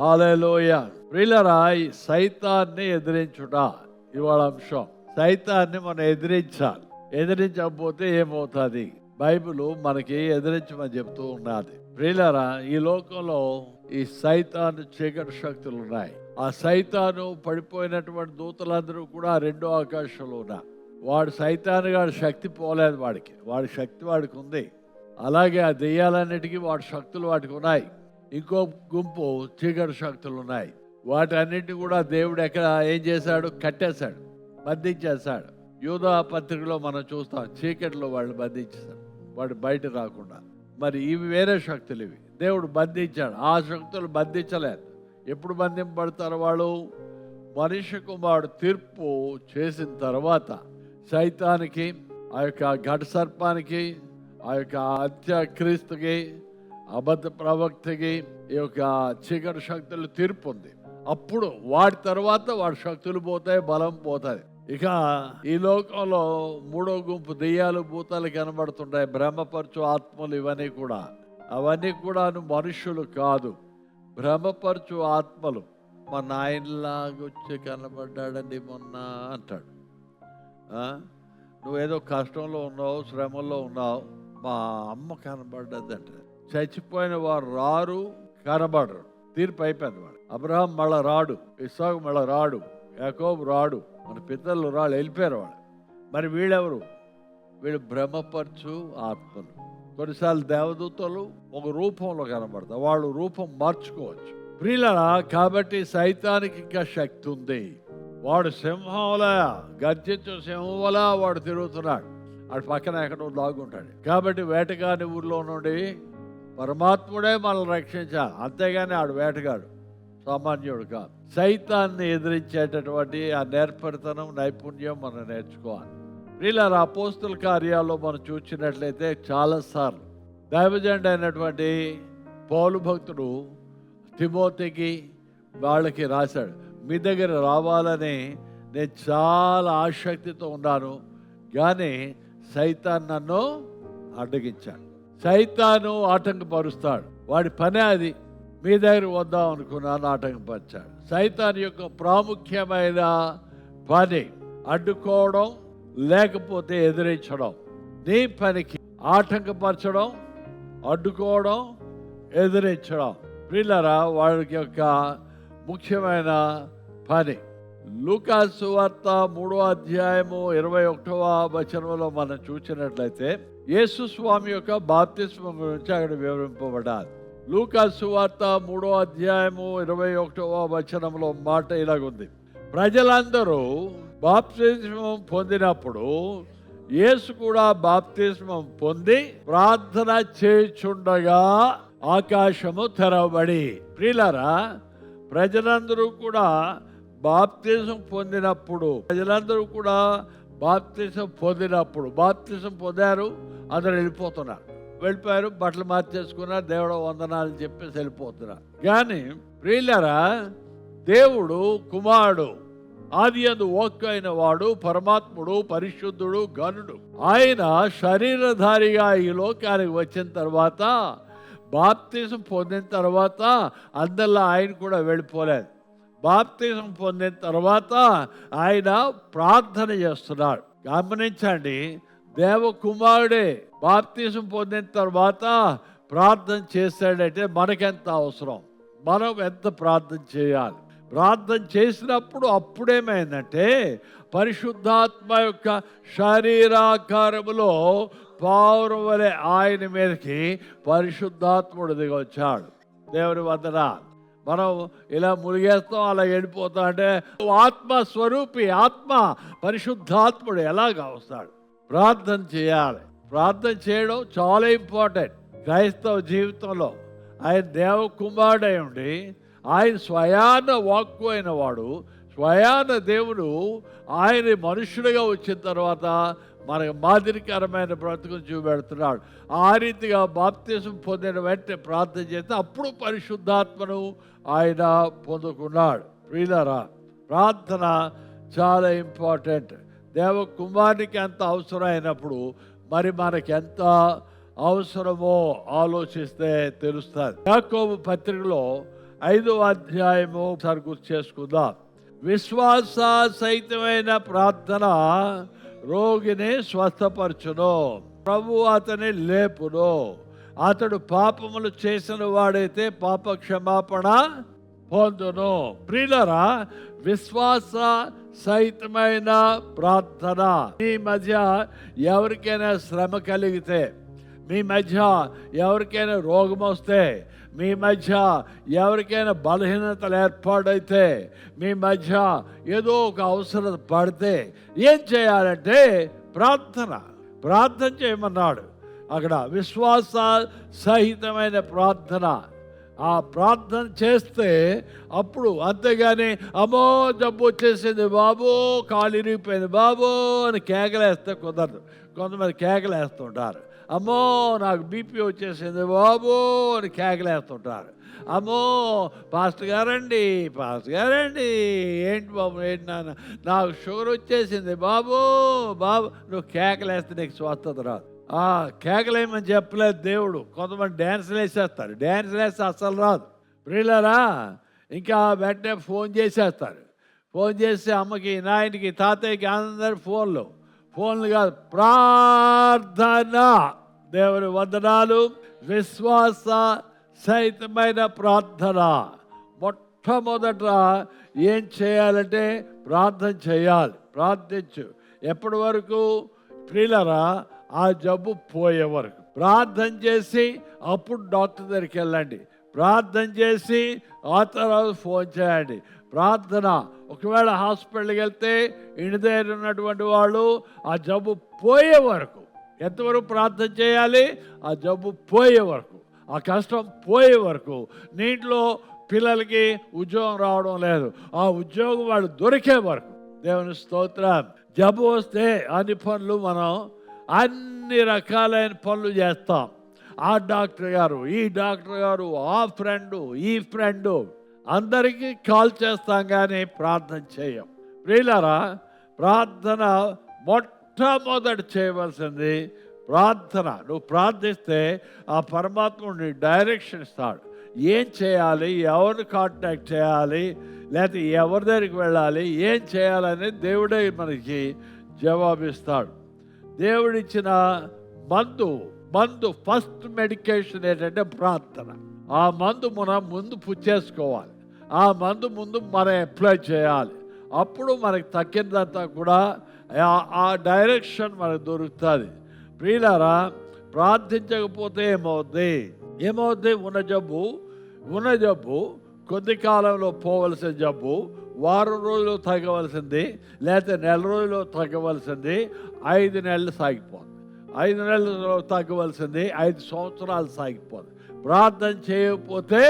హల్లెలూయా. ప్రియులారా, ఈ సైతాన్ని ఎదిరించుట ఇవాళ అంశం. సైతాన్ని మనం ఎదిరించాలి. ఎదిరించకపోతే ఏమవుతుంది? బైబిల్ మనకి ఎదిరించమని చెప్తూ ఉన్నది. ప్రియులారా, ఈ లోకంలో ఈ సైతాను చీకటి శక్తులు ఉన్నాయి. ఆ సైతాను పడిపోయినటువంటి దూతలందరూ కూడా రెండో ఆకాశంలో ఉన్నారు. వాడు సైతాను గారి శక్తి పోలేదు. వాడి శక్తి వాడికి ఉంది. అలాగే ఆ దెయ్యాలన్నిటికీ వాడి శక్తులు వాటికి ఉన్నాయి. ఇంకో గుంపు చీకటి శక్తులు ఉన్నాయి. వాటన్నిటిని కూడా దేవుడు ఏం చేశాడు? కట్టేశాడు, బంధించేశాడు. యూదా పత్రికలో మనం చూస్తాం, చీకటిలో వాళ్ళు బంధించేశాడు, వాడు బయట రాకుండా. మరి ఇవి వేరే శక్తులు, ఇవి దేవుడు బంధించాడు. ఆ శక్తులు బంధించలేదు. ఎప్పుడు బంధింపబడతారు వాళ్ళు? మనిషి కుమారుడు తీర్పు చేసిన తర్వాత సైతానికి, ఆ యొక్క ఘట సర్పానికి, ఆ యొక్క అంత్యక్రీస్తుకి, అబద్ధ ప్రవక్తకి, ఈ యొక్క చీకటి శక్తులు తీర్పు ఉంది. అప్పుడు వాడి తర్వాత వాడి శక్తులు పోతాయి, బలం పోతాయి. ఇక ఈ లోకంలో మూడో గుంపు దెయ్యాలు, భూతాలు కనబడుతుంటాయి, భ్రమపరచు ఆత్మలు. అవన్నీ కూడా మనుషులు కాదు, భ్రమపరచు ఆత్మలు. మా నాయనలాగొచ్చి కనబడ్డాడండి మొన్న అంటాడు. నువ్వేదో కష్టంలో ఉన్నావు, శ్రమల్లో ఉన్నావు, మా అమ్మ కనబడ్డది అంటాడు. చచ్చిపోయిన వారు రారు, కనబడరు. తీర్పు అయిపోయింది. వాడు అబ్రహాం మళ్ళా రాడు, ఇస్సాకు మళ్ళా రాడు, యాకోబు రాడు, మన పితరులు రాళ్ళు, వెళ్ళిపోయారు వాడు. మరి వీళ్ళెవరు? వీళ్ళు భ్రమపరచు ఆత్మలు. కొన్నిసార్లు దేవదూతలు ఒక రూపంలో కనబడతారు, వాళ్ళు రూపం మార్చుకోవచ్చు. ప్రియులారా, కాబట్టి సైతానికి ఇంకా శక్తి ఉంది. వాడు సింహంలా, గర్జించు సింహంలా వాడు తిరుగుతున్నాడు. వాడు పక్కన ఎక్కడో లాగుంటాడు. కాబట్టి వేటగాని ఊర్లో నుండి పరమాత్ముడే మనల్ని రక్షించాలి, అంతేగాని ఆడు వేటగాడు సామాన్యుడు కాదు. సైతాన్ని ఎదిరించేటటువంటి ఆ నేర్పరితనం, నైపుణ్యం మనం నేర్చుకోవాలి. ప్రియులారా, అపోస్తుల కార్యాల్లో మనం చూసినట్లయితే చాలాసార్లు దైవజనుడు అయినటువంటి పౌలు భక్తుడు తిమోతికి వాళ్ళకి రాశాడు, మీ దగ్గర రావాలని నేను చాలా ఆసక్తితో ఉన్నాను, కానీ సైతాన్ నన్ను అడ్డగించాడు. సైతాను ఆటంకపరుస్తాడు, వాడి పనే అది. మీ దగ్గర వద్దాం అనుకున్నాను, ఆటంకపరిచాడు. సైతాన్ యొక్క ప్రాముఖ్యమైన పని అడ్డుకోవడం, లేకపోతే ఎదిరించడం. నీ పనికి ఆటంకపరచడం, అడ్డుకోవడం, ఎదిరించడం. ప్రియులారా, వాడి యొక్క ముఖ్యమైన పని. లూకా సువార్త 3వ అధ్యాయము 21వ వచనంలో మనం చూసినట్లయితే యేసు స్వామి యొక్క బాప్తిస్మం గురించి అక్కడ వివరింపబడాలి. లూకా సువార్త 3వ అధ్యాయము 21వ వచనంలో మాట ఇలాగుంది, ప్రజలందరూ బాప్తిస్మం పొందినప్పుడు యేసు కూడా బాప్తిస్మం పొంది ప్రార్థన చేయుచుండగా ఆకాశము తెరవబడి. ప్రియులారా, ప్రజలందరూ కూడా బాప్తిజం పొందినప్పుడు బాప్తిజం పొందారు, అందరూ వెళ్ళిపోయారు, బట్టలు మార్చేసుకున్నారు, దేవుడు వందనాలు చెప్పేసి వెళ్ళిపోతున్నారు. కానీ ప్రియులారా, దేవుడు కుమారుడు, ఆదియందు వాక్కు అయిన వాడు, పరమాత్ముడు, పరిశుద్ధుడు, ఘనుడు, ఆయన శరీరధారిగా ఈ లోకానికి వచ్చిన తర్వాత, బాప్తిజం పొందిన తర్వాత అందరిలా ఆయన కూడా వెళ్ళిపోలేదు. బాప్తిజం పొందిన తర్వాత ఆయన ప్రార్థన చేస్తున్నాడు. గమనించండి, దేవకుమారుడే బాప్తిజం పొందిన తర్వాత ప్రార్థన చేశాడంటే మనకెంత అవసరం, మనం ఎంత ప్రార్థన చేయాలి. ప్రార్థన చేసినప్పుడు అప్పుడేమైందంటే పరిశుద్ధాత్మ యొక్క శరీరాకారములో పావురం వలె ఆయన మీదకి పరిశుద్ధాత్ముడు దిగి వచ్చాడు. దేవుని వందనాలు. మనం ఇలా మునిగేస్తాం, అలా వెళ్ళిపోతాం. అంటే ఆత్మస్వరూపి, ఆత్మ పరిశుద్ధాత్ముడు ఎలాగా వస్తాడు? ప్రార్థన చేయాలి. ప్రార్థన చేయడం చాలా ఇంపార్టెంట్ క్రైస్తవ జీవితంలో. ఆయన దేవకుమారుడై ఉండి, ఆయన స్వయాన వాక్కు అయిన వాడు, స్వయాన దేవుడు ఆయన మనుషుడిగా వచ్చిన తర్వాత మనకు మాదిరికరమైన బ్రతుకును చూపెడుతున్నాడు. ఆ రీతిగా బాప్తిజం పొందిన వెంటనే ప్రార్థన చేస్తే అప్పుడు పరిశుద్ధాత్మను ఆయన పొందుకున్నాడు. ప్రియులారా, ప్రార్థన చాలా ఇంపార్టెంట్. దేవకుమారునికి ఎంత అవసరమైనప్పుడు మరి మనకి ఎంత అవసరమో ఆలోచిస్తే తెలుస్తుంది. యాకోబు పత్రికలో 5వ అధ్యాయము ఒకసారి గుర్తు చేసుకుందాం. విశ్వాస సహితమైన ప్రార్థన రోగిని స్వస్థపరచును, ప్రభు అతని లేపును. అతడు పాపములు చేసిన వాడైతే పాప క్షమాపణ పొందును. ప్రియులారా, విశ్వాస సహితమైన ప్రార్థన. మీ మధ్య ఎవరికైనా శ్రమ కలిగితే, మీ మధ్య ఎవరికైనా రోగం వస్తే, మీ మధ్య ఎవరికైనా బలహీనతలు ఏర్పాటైతే, మీ మధ్య ఏదో ఒక అవసరం పడితే ఏం చేయాలంటే ప్రార్థన చేయమన్నాడు అక్కడ. విశ్వాస సహితమైన ప్రార్థన. ఆ ప్రార్థన చేస్తే అప్పుడు, అంతేగాని అమ్మో జబ్బు వచ్చేసింది బాబు, కాలు ఇరిగిపోయింది బాబు అని కేకలేస్తే కుదరదు. కొంతమంది కేకలేస్తుంటారు, అమ్మో నాకు బీపీ వచ్చేసింది బాబు అని కేకలేస్తుంటారు. అమ్మో పాస్టర్ గారండి ఏంటి బాబు, ఏంటి నాన్న, నాకు షుగర్ వచ్చేసింది బాబు. నువ్వు కేకలేస్తే నీకు స్వస్థత రాదు. కేకలేమని చెప్పలేదు దేవుడు. కొంతమంది డ్యాన్సులు వేసేస్తారు, డ్యాన్సులు వేస్తే అస్సలు రాదు. ప్రియులారా, ఇంకా వెంటనే ఫోన్ చేసేస్తారు. ఫోన్ చేసి అమ్మకి, నాయనకి, తాతయ్యకి అందరు ఫోన్లు కాదు, ప్రార్థన. దేవుని వందనాలు. విశ్వాస సహితమైన ప్రార్థన. మొట్టమొదట ఏం చేయాలంటే ప్రార్థన చేయాలి. ప్రార్థించు. ఎప్పటి వరకు? ప్రియులారా, ఆ జబ్బు పోయే వరకు ప్రార్థన చేసి అప్పుడు డాక్టర్ దగ్గరికి వెళ్ళండి. ప్రార్థన చేసి ఆ తర్వాత ఫోన్ చేయండి. ప్రార్థన. ఒకవేళ హాస్పిటల్కి వెళ్తే ఇంటి దగ్గర ఉన్నటువంటి వాళ్ళు ఆ జబ్బు పోయే వరకు ఎంతవరకు ప్రార్థన చేయాలి? ఆ జబ్బు పోయే వరకు, ఆ కష్టం పోయే వరకు. నీటిలో పిల్లలకి ఉద్యోగం రావడం లేదు, ఆ ఉద్యోగం వాళ్ళు దొరికే వరకు. దేవుని స్తోత్రం. జబ్బు వస్తే అన్ని రకాలైన పనులు చేస్తాం. ఆ డాక్టర్ గారు, ఈ డాక్టర్ గారు, ఆ ఫ్రెండు, ఈ ఫ్రెండు, అందరికీ కాల్ చేస్తాం కానీ ప్రార్థన చేయం. ప్రియులారా, ప్రార్థన మొట్టమొదట చేయవలసింది ప్రార్థన. నువ్వు ప్రార్థిస్తే ఆ పరమాత్ముడు డైరెక్షన్ ఇస్తాడు. ఏం చేయాలి, ఎవరిని కాంటాక్ట్ చేయాలి, లేకపోతే ఎవరి దగ్గరికి వెళ్ళాలి, ఏం చేయాలని దేవుడే మనకి జవాబిస్తాడు. దేవుడిచ్చిన మందు ఫస్ట్ మెడికేషన్ ఏంటంటే ప్రార్థన. ఆ మందు మనం ముందు పుచ్చేసుకోవాలి. ఆ మందు ముందు మనం అప్లై చేయాలి. అప్పుడు మనకి తగ్గిందంతా కూడా ఆ డైరెక్షన్ మనకు దొరుకుతుంది. ప్రియులారా, ప్రార్థించకపోతే ఏమవుద్ది? ఉన్న జబ్బు కొద్ది కాలంలో పోవలసిన జబ్బు వారం రోజులు తగ్గవలసింది, లేకపోతే నెల రోజులు తగ్గవలసింది 5 నెలలు సాగిపోతుంది. 5 నెలలు తగ్గవలసింది 5 సంవత్సరాలు సాగిపోతుంది. ప్రార్థన చేయకపోతే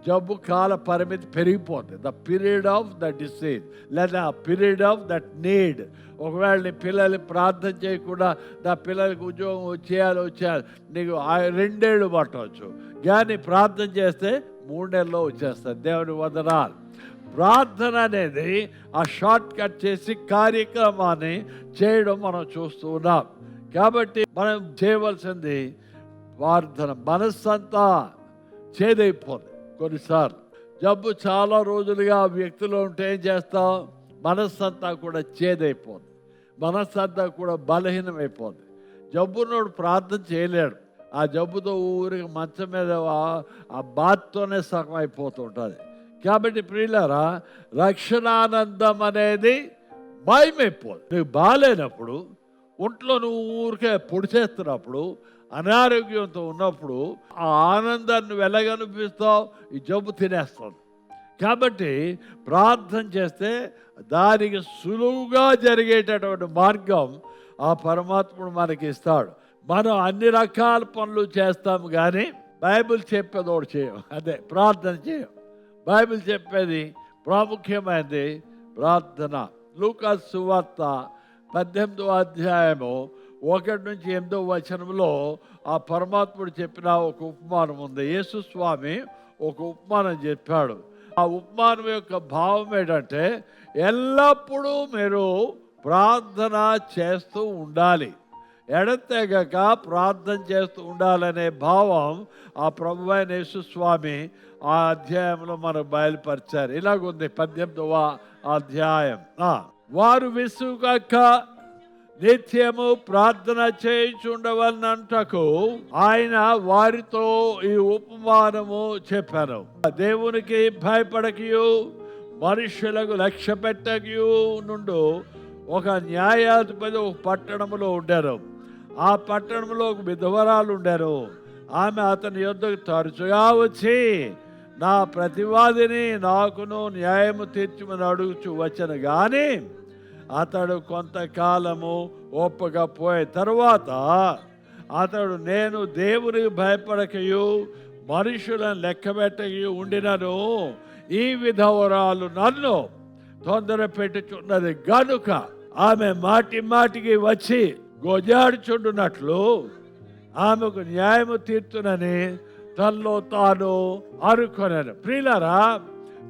జబ్బు కాల పరిమితి పెరిగిపోతుంది. The period of the disease, లేదా పీరియడ్ ఆఫ్ దట్ నీడ్. ఒకవేళ నీ పిల్లలు ప్రార్థన చేయకుండా నా పిల్లలకి ఉద్యోగం వచ్చేయాలి నీకు 2 ఏళ్ళు పట్టవచ్చు, కానీ ప్రార్థన చేస్తే 3 నెలల్లో వచ్చేస్తుంది. దేవుని వందనాలు. ప్రార్థన అనేది ఆ షార్ట్ కట్ చేసి కార్యక్రమాన్ని చేయడం మనం చూస్తూ ఉన్నాం. కాబట్టి మనం చేయవలసింది ప్రార్థన. మనస్సంతా చేదైపోతుంది. కొన్నిసార్లు జబ్బు చాలా రోజులుగా వ్యక్తిలో ఉంటే ఏం చేస్తాం? మనస్సంతా కూడా చేదైపోతుంది, మనస్సంతా కూడా బలహీనమైపోతుంది. జబ్బునోడు ప్రార్థన చేయలేడు. ఆ జబ్బుతో ఊరికి మంచం మీద ఆ బాధతోనే సగం అయిపోతుంటుంది. కాబట్టి ప్రియులారా, రక్షణానందం అనేది భయమైపోదు. నీకు బాగాలేనప్పుడు, ఒంట్లో నువ్వు ఊరికే పొడి చేస్తున్నప్పుడు, అనారోగ్యంతో ఉన్నప్పుడు ఆ ఆనందాన్ని వెలగనిపిస్తావు, ఈ జబ్బు తినేస్తుంది. కాబట్టి ప్రార్థన చేస్తే దానికి సులువుగా జరిగేటటువంటి మార్గం ఆ పరమాత్ముడు మనకి ఇస్తాడు. మనం అన్ని రకాల పనులు చేస్తాము కానీ బైబిల్ చెప్పేది ఒకటి చేయం, అదే ప్రార్థన చేయం. బైబిల్ చెప్పేది ప్రాముఖ్యమైనది ప్రార్థన. లూకా సువార్త 18వ అధ్యాయము 1-8 ఆ పరమాత్ముడు చెప్పిన ఒక ఉపమానం ఉంది. యేసు స్వామి ఒక ఉపమానం చెప్పాడు. ఆ ఉపమానం యొక్క భావం ఏంటంటే, ఎల్లప్పుడూ మీరు ప్రార్థన చేస్తూ ఉండాలి. ఎడతెగక ప్రార్థన చేస్తూ ఉండాలనే భావం ఆ ప్రభువైన యేసుస్వామి ఆ అధ్యాయంలో మనకు బయలుపరిచారు. ఇలాగుంది 18వ అధ్యాయం. వారు విసుగక నిత్యము ప్రార్థన చేయుచుండవలనంటకు ఆయన వారితో ఈ ఉపమానము చెప్పాను. దేవునికి భయపడకయు మనుషులకు లక్ష్య పెట్టకయు నుండు ఒక న్యాయాధిపతి ఒక పట్టణంలో ఉండారు. ఆ పట్టణంలో ఒక విధవరాలు ఉండారు. ఆమె అతని యొద్దకు తరచుగా వచ్చి నా ప్రతివాదిని నాకును న్యాయము తీర్చమని అడుగుచు వచ్చను. కానీ అతడు కొంతకాలము ఒప్పకపోయే తరువాత అతడు నేను దేవునికి భయపడకయు మనుషులను లెక్కబెట్టకయు ఉండినను ఈ విధవరాలు నన్ను తొందర పెట్టుచున్నది గనుక ఆమె మాటి మాటికి వచ్చి గొజాడుచుండునట్లు ఆమెకు న్యాయము తీర్చునని తనలో తాను అనుకొనాను. ప్రియులారా,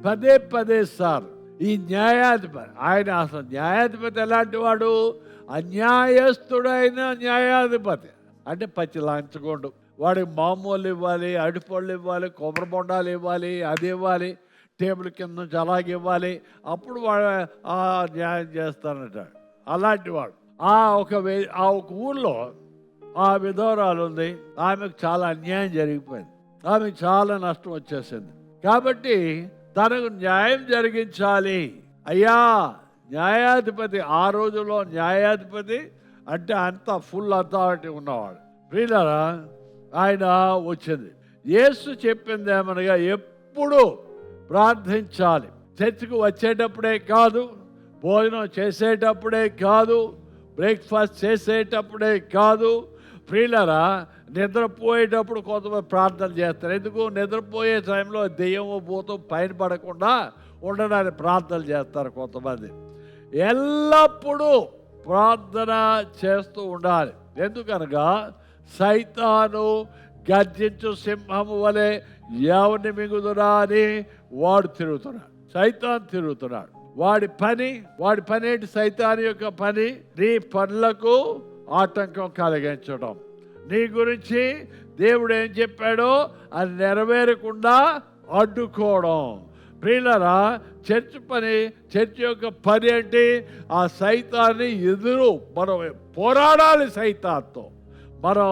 పదే పదే సార్ ఈ న్యాయాధిపతి, ఆయన అసలు న్యాయాధిపతి ఎలాంటి వాడు? అన్యాయస్తుడైన న్యాయాధిపతి. అంటే పచ్చి లాంచకుండా వాడికి మామూలు ఇవ్వాలి, అడిపళ్ళు ఇవ్వాలి, కొబ్బరి బొండాలు ఇవ్వాలి, అది ఇవ్వాలి, టేబుల్ కింద నుంచి అలాగే ఇవ్వాలి, అప్పుడు వాడు న్యాయం చేస్తానంటాడు. అలాంటి వాడు ఆ ఒక ఊళ్ళో ఆ విధవరాలు ఉంది. ఆమెకు చాలా అన్యాయం జరిగిపోయింది. ఆమెకు చాలా నష్టం వచ్చేసింది. కాబట్టి తనకు న్యాయం జరిగించాలి. అయ్యా న్యాయాధిపతి, ఆ రోజుల్లో న్యాయాధిపతి అంటే అంత ఫుల్ అథారిటీ ఉన్నవాడు. ప్రియులారా, ఆయన వచ్చింది. యేసు చెప్పింది ఏమనగా ఎప్పుడు ప్రార్థించాలి. చర్చికి వచ్చేటప్పుడే కాదు, భోజనం చేసేటప్పుడే కాదు, బ్రేక్ఫాస్ట్ చేసేటప్పుడే కాదు. ప్రియులారా, నిద్రపోయేటప్పుడు కొంతమంది ప్రార్థన చేస్తారు. ఎందుకు? నిద్రపోయే టైంలో దెయ్యము భూతం పైన పడకుండా ఉండడానికి ప్రార్థన చేస్తారు కొంతమంది. ఎల్లప్పుడూ ప్రార్థన చేస్తూ ఉండాలి. ఎందుకనగా సైతాను గర్జించు సింహము వలె ఎవరిని మింగుదురా అని వాడు తిరుగుతున్నాడు. సైతాన్ తిరుగుతున్నాడు. వాడి పని ఏంటి? సైతాన్ యొక్క పని నీ పనులకు ఆటంకం కలిగించడం, నీ గురించి దేవుడు ఏం చెప్పాడో అది నెరవేరకుండా అడ్డుకోవడం. ప్రియులారా, చర్చ్ యొక్క పని ఏంటి? ఆ సైతాన్ని మనం పోరాడాలి. మనం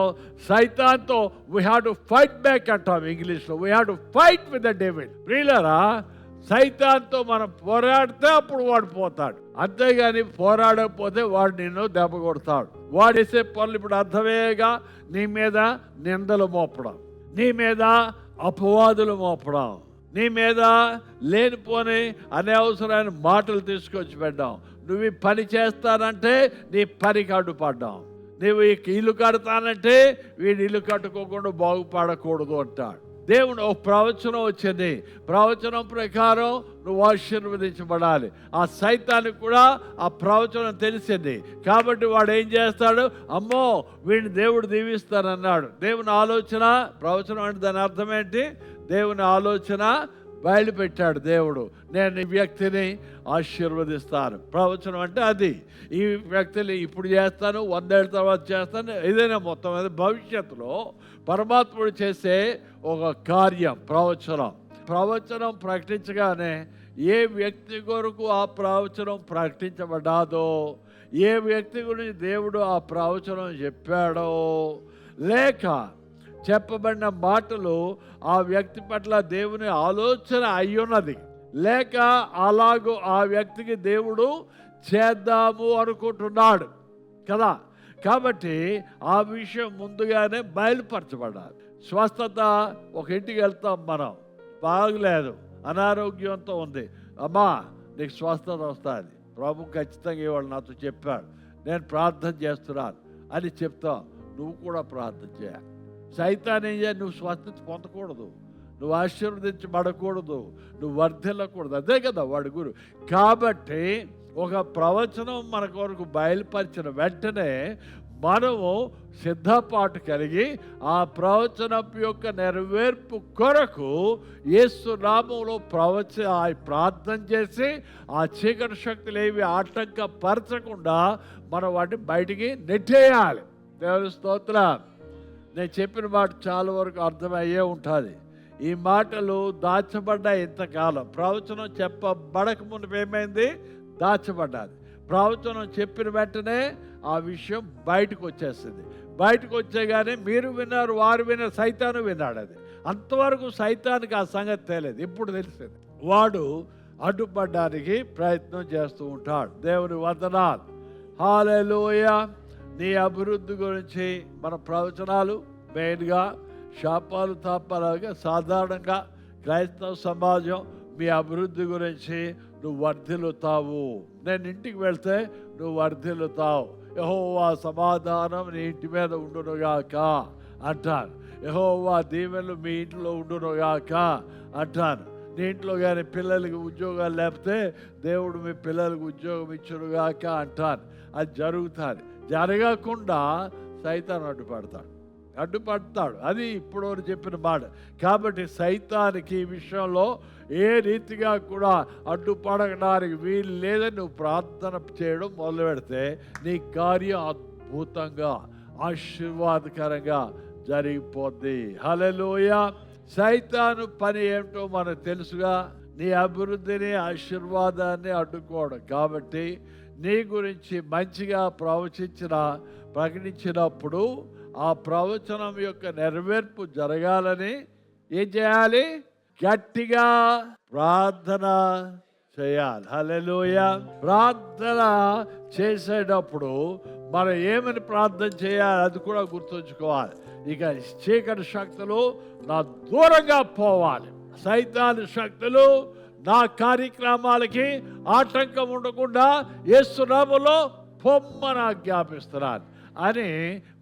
సైతాన్తో we have to fight back అంటాం ఇంగ్లీష్లో. We have to fight with the devil. ప్రియులారా, సైతాన్తో మనం పోరాడితే అప్పుడు వాడు పోతాడు. అంతేగాని పోరాడకపోతే వాడు నిన్ను దెబ్బ కొడతాడు. వాడేసే పనులు ఇప్పుడు అర్థమేగా. నీ మీద నిందలు మోపడం, నీ మీద అపవాదులు మోపడం, నీ మీద లేనిపోని అనవసరమైన మాటలు తీసుకొచ్చి పెట్టాం. నువ్వు ఈ పని చేస్తానంటే నీ పనికి అడ్డుపడ్డాం. నువ్వు ఈ ఇల్లు కడతానంటే వీడి ఇల్లు కట్టుకోకుండా బాగుపడకూడదు అంటాడు. దేవుడు ఒక ప్రవచనం వచ్చింది. ప్రవచనం ప్రకారం నువ్వు ఆశీర్వదించబడాలి. ఆ సైతానికి కూడా ఆ ప్రవచనం తెలిసింది. కాబట్టి వాడు ఏం చేస్తాడు? అమ్మో వీడిని దేవుడు దీవిస్తానన్నాడు. దేవుని ఆలోచన, ప్రవచనం అంటే దాని అర్థం ఏంటి? దేవుని ఆలోచన బయలుపెట్టాడు దేవుడు. నేను ఈ వ్యక్తిని ఆశీర్వదిస్తాను. ప్రవచనం అంటే అది. ఈ వ్యక్తిని ఇప్పుడు చేస్తాను, 100 ఏళ్ళ తర్వాత చేస్తాను, ఏదైనా మొత్తం అది భవిష్యత్తులో పరమాత్ముడు చేసే ఒక కార్యం ప్రవచనం ప్రకటించగానే ఏ వ్యక్తి కొరకు ఆ ప్రవచనం ప్రకటించబడ్డాదో, ఏ వ్యక్తి గురించి దేవుడు ఆ ప్రవచనం చెప్పాడో, లేక చెప్పబడిన మాటలు ఆ వ్యక్తి పట్ల దేవుని ఆలోచన అయ్యున్నది, లేక అలాగూ ఆ వ్యక్తికి దేవుడు చేద్దాము అనుకుంటున్నాడు కదా. కాబట్టి ఆ విషయం ముందుగానే బయలుపరచబడాలి. స్వస్థత, ఒక ఇంటికి వెళ్తాం మనం, బాగలేదు, అనారోగ్యంతో ఉంది, అమ్మా నీకు స్వస్థత వస్తుంది, ప్రభు ఖచ్చితంగా ఇవాళ నాతో చెప్పాడు, నేను ప్రార్థన చేస్తున్నాను అని చెప్తావు. నువ్వు కూడా ప్రార్థన చేయాలి. సైతాన్ ఏం చేయాలి? నువ్వు స్వస్థత పొందకూడదు, నువ్వు ఆశీర్వదించబడకూడదు, నువ్వు వర్ధిల్లకూడదు. అదే కదా వాడి గురు. కాబట్టి ఒక ప్రవచనం మన కొరకు బయలుపరిచిన వెంటనే మనము సిద్ధపాటు కలిగి ఆ ప్రవచనం యొక్క నెరవేర్పు కొరకు యేసు నామములో ప్రార్థన చేసి ఆ చీకటి శక్తులు ఏవి ఆటంకపరచకుండా మనం వాటిని బయటికి నెట్టేయాలి. దేవుని స్తోత్రం. నేను చెప్పిన మాట చాలా వరకు అర్థమయ్యే ఉంటుంది. ఈ మాటలు దాచబడ్డాయి ఇంతకాలం. ప్రవచనం చెప్పబడక మునుపు ఏమైంది? దాచబడ్డాది. ప్రవచనం చెప్పిన వెంటనే ఆ విషయం బయటకు వచ్చేస్తుంది. బయటకు వచ్చేగానే మీరు విన్నారు, వారు విన్నారు, సైతాను విన్నాడు. అది అంతవరకు సైతానికి ఆ సంగతి తెలియదు. ఇప్పుడు తెలిసింది. వాడు అడ్డుపడడానికి ప్రయత్నం చేస్తూ ఉంటాడు. దేవుని వందనాలు. హల్లెలూయా. నీ అభివృద్ధి గురించి మన ప్రవచనాలు మెయిన్గా శాపాలు తాపాలుగా సాధారణంగా క్రైస్తవ సమాజం మీ అభివృద్ధి గురించి నువ్వు వర్ధిల్లుతావు. నేను ఇంటికి వెళ్తే నువ్వు వర్ధిల్లుతావు. యెహోవా సమాధానం నీ ఇంటి మీద ఉండునుగాక అంటాను. యెహోవా దీవెనలు మీ ఇంట్లో ఉండునుగాక అంటాను. నీ ఇంట్లో కానీ పిల్లలకి ఉద్యోగాలు లేకపోతే దేవుడు మీ పిల్లలకు ఉద్యోగం ఇచ్చునుగాక అంటాను. అది జరుగుతుంది. జరగకుండా సైతాను అడ్డుపడతాడు. అది ఇప్పుడు చెప్పిన మాట. కాబట్టి సైతానికి ఈ విషయంలో ఏ రీతిగా కూడా అడ్డుపడడానికి వీలు లేదని నువ్వు ప్రార్థన చేయడం మొదలు పెడితే నీ కార్యం అద్భుతంగా ఆశీర్వాదకరంగా జరిగిపోద్ది. హల్లెలూయా. సైతాను పని ఏమిటో మనకు తెలుసుగా. నీ అభివృద్ధిని ఆశీర్వాదాన్ని అడ్డుకోవడం. కాబట్టి నీ గురించి మంచిగా ప్రకటించినప్పుడు ఆ ప్రవచనం యొక్క నెరవేర్పు జరగాలని ఏం చేయాలి? గట్టిగా ప్రార్థన చేయాలి. హల్లెలూయా. ప్రార్థన చేసేటప్పుడు మనం ఏమని ప్రార్థన చేయాలి అది కూడా గుర్తుంచుకోవాలి. ఇక చీకటి శక్తులు నా దూరంగా పోవాలి. సైతాను శక్తులు నా కార్యక్రమాలకి ఆటంకం ఉండకుండా యేసు నామములో పొమ్మని ఆజ్ఞాపిస్తున్నాను అని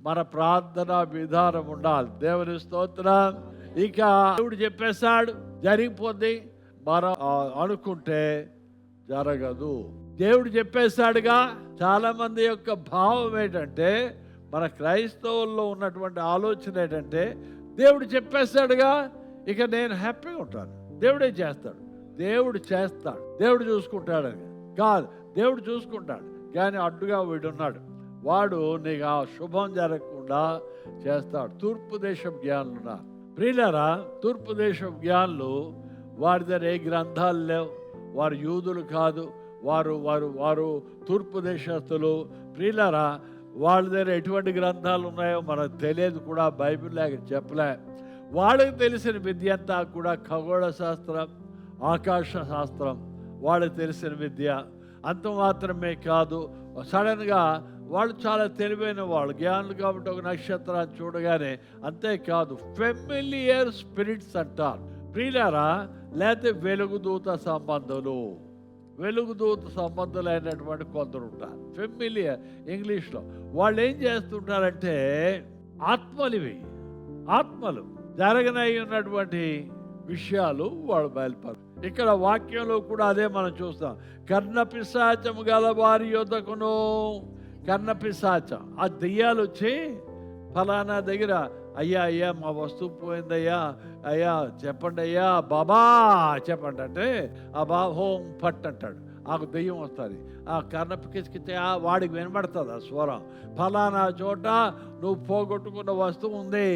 మన ప్రార్థన విధానం ఉండాలి. దేవుని స్తోత్రం. ఇక దేవుడు చెప్పేశాడు జరిగిపోద్ది. మనం అనుకుంటే జరగదు. దేవుడు చెప్పేశాడుగా. చాలా మంది యొక్క భావం ఏంటంటే, మన క్రైస్తవుల్లో ఉన్నటువంటి ఆలోచన ఏంటంటే, దేవుడు చెప్పేశాడుగా, ఇక నేను హ్యాపీగా ఉంటాను, దేవుడే చేస్తాడు, దేవుడు చేస్తాడు, దేవుడు చూసుకుంటాడని కాదు. దేవుడు చూసుకుంటాడు, కానీ అడ్డుగా వీడున్నాడు. వాడు నీకు ఆ శుభం జరగకుండా చేస్తాడు. తూర్పు దేశం జ్ఞానులు ఉన్నారు ప్రియులారా. తూర్పు దేశం జ్ఞానులు వారి దగ్గర ఏ గ్రంథాలు లేవు. వారు యూదులు కాదు, వారు వారు వారు తూర్పు దేశస్తులు. ప్రియులారా, వాళ్ళ దగ్గర ఎటువంటి గ్రంథాలు ఉన్నాయో మనకు తెలియదు కూడా. బైబిల్ లేక చెప్పలే. వాళ్ళకి తెలిసిన విద్య అంతా కూడా ఖగోళ శాస్త్రం, ఆకాశ శాస్త్రం వాళ్ళకి తెలిసిన విద్య. అంత మాత్రమే కాదు, సడన్గా వాళ్ళు చాలా తెలివైన వాళ్ళు, జ్ఞానులు కాబట్టి ఒక నక్షత్రాన్ని చూడగానే అంతేకాదు ఫెమిలియర్ స్పిరిట్స్ అంటారు ప్రియులారా. లేకపోతే వెలుగుదూత సంబంధులైనటువంటి కొందరు ఉంటారు. ఫెమిలియర్ ఇంగ్లీష్లో. వాళ్ళు ఏం చేస్తుంటారంటే ఆత్మలు జరగనై ఉన్నటువంటి విషయాలు వాళ్ళు బయలుపరు. ఇక్కడ వాక్యంలో కూడా అదే మనం చూస్తాం. కర్ణపిశాచము గల వారి యొద్దకును. కర్ణపిశాచం, ఆ దెయ్యాలు వచ్చి ఫలానా దగ్గర అయ్యా మా వస్తువు పోయిందయ్యా, అయ్యా చెప్పండి అయ్యా బాబా చెప్పండి అంటే ఆ బాబా హోం పట్ అంటాడు. ఆ దెయ్యం వస్తుంది. ఆ కర్ణపిచ్చితే వాడికి వినబడుతుంది ఆ స్వరం. ఫలానా చోట నువ్వు పోగొట్టుకున్న వస్తువు ఉంది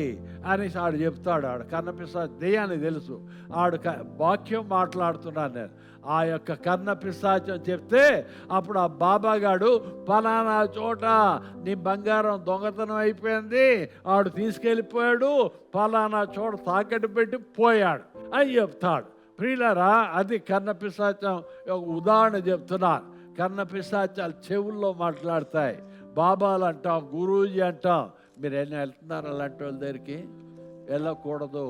అని ఆడు చెప్తాడు. ఆడు కర్ణపిశాచ దెయ్యానికి తెలుసు. ఆడు వాక్యం మాట్లాడుతున్నాను నేను. ఆ యొక్క కర్ణపిశాచం చెప్తే అప్పుడు ఆ బాబాగాడు ఫలానా చోట నీ బంగారం దొంగతనం అయిపోయింది, ఆడు తీసుకెళ్ళిపోయాడు, ఫలానా చోట తాకట్టు పెట్టి పోయాడు అని చెప్తాడు. ప్రియులారా, అది కర్ణపిశాచం ఒక ఉదాహరణ చెప్తున్నాను. కర్ణపిశాచాలు చెవుల్లో మాట్లాడతాయి. బాబాలు అంటాం, గురూజీ అంటాం. మీరు ఎన్ని వెళ్తున్నారు అలాంటి వాళ్ళ దగ్గరికి? వెళ్ళకూడదు.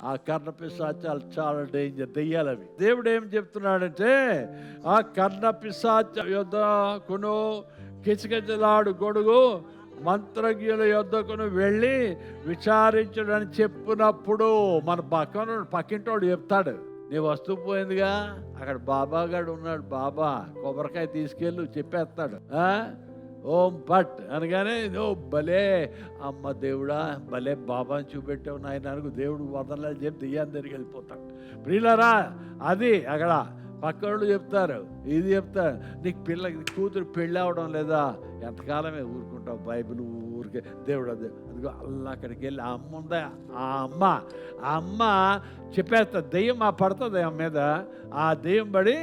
ఆ కర్ణపిశాచాలు చాలా డేంజర్, దెయ్యాలు అవి. దేవుడు ఏం చెప్తున్నాడంటే, ఆ కర్ణపిశాచ యొద్దకును కిచకిచలాడు గొడుగు మంత్రజ్ఞుల యొద్దకును వెళ్ళి విచారించడని చెప్పినప్పుడు మన పక్కింటోడు చెప్తాడు, నీ వస్తువు పోయిందిగా, అక్కడ బాబాగాడు ఉన్నాడు, బాబా కొబ్బరికాయ తీసుకెళ్ళు చెప్పేస్తాడు. ఓం పట్ అనగానే ఓ భలే అమ్మ దేవుడా భలే బాబాని చూపెట్టావు నాయన అనుకు దేవుడు వదలని చెప్పి దెయ్యాన్ని దగ్గరికి వెళ్ళిపోతాడు. ప్రియులారా, అది అక్కడ పక్కవాళ్ళు చెప్తారు, ఇది చెప్తారు, నీకు కూతురు పెళ్ళి అవడం లేదా, ఎంతకాలమే ఊరుకుంటావు, బైబిల్ ఊరికే దేవుడు అదిగో అల్లా అక్కడికి వెళ్ళి ఆ అమ్మ ఉందా, ఆ అమ్మ చెప్పేస్తా, దెయ్యం పడుతుంది ఆమె మీద, ఆ దెయ్యం పడి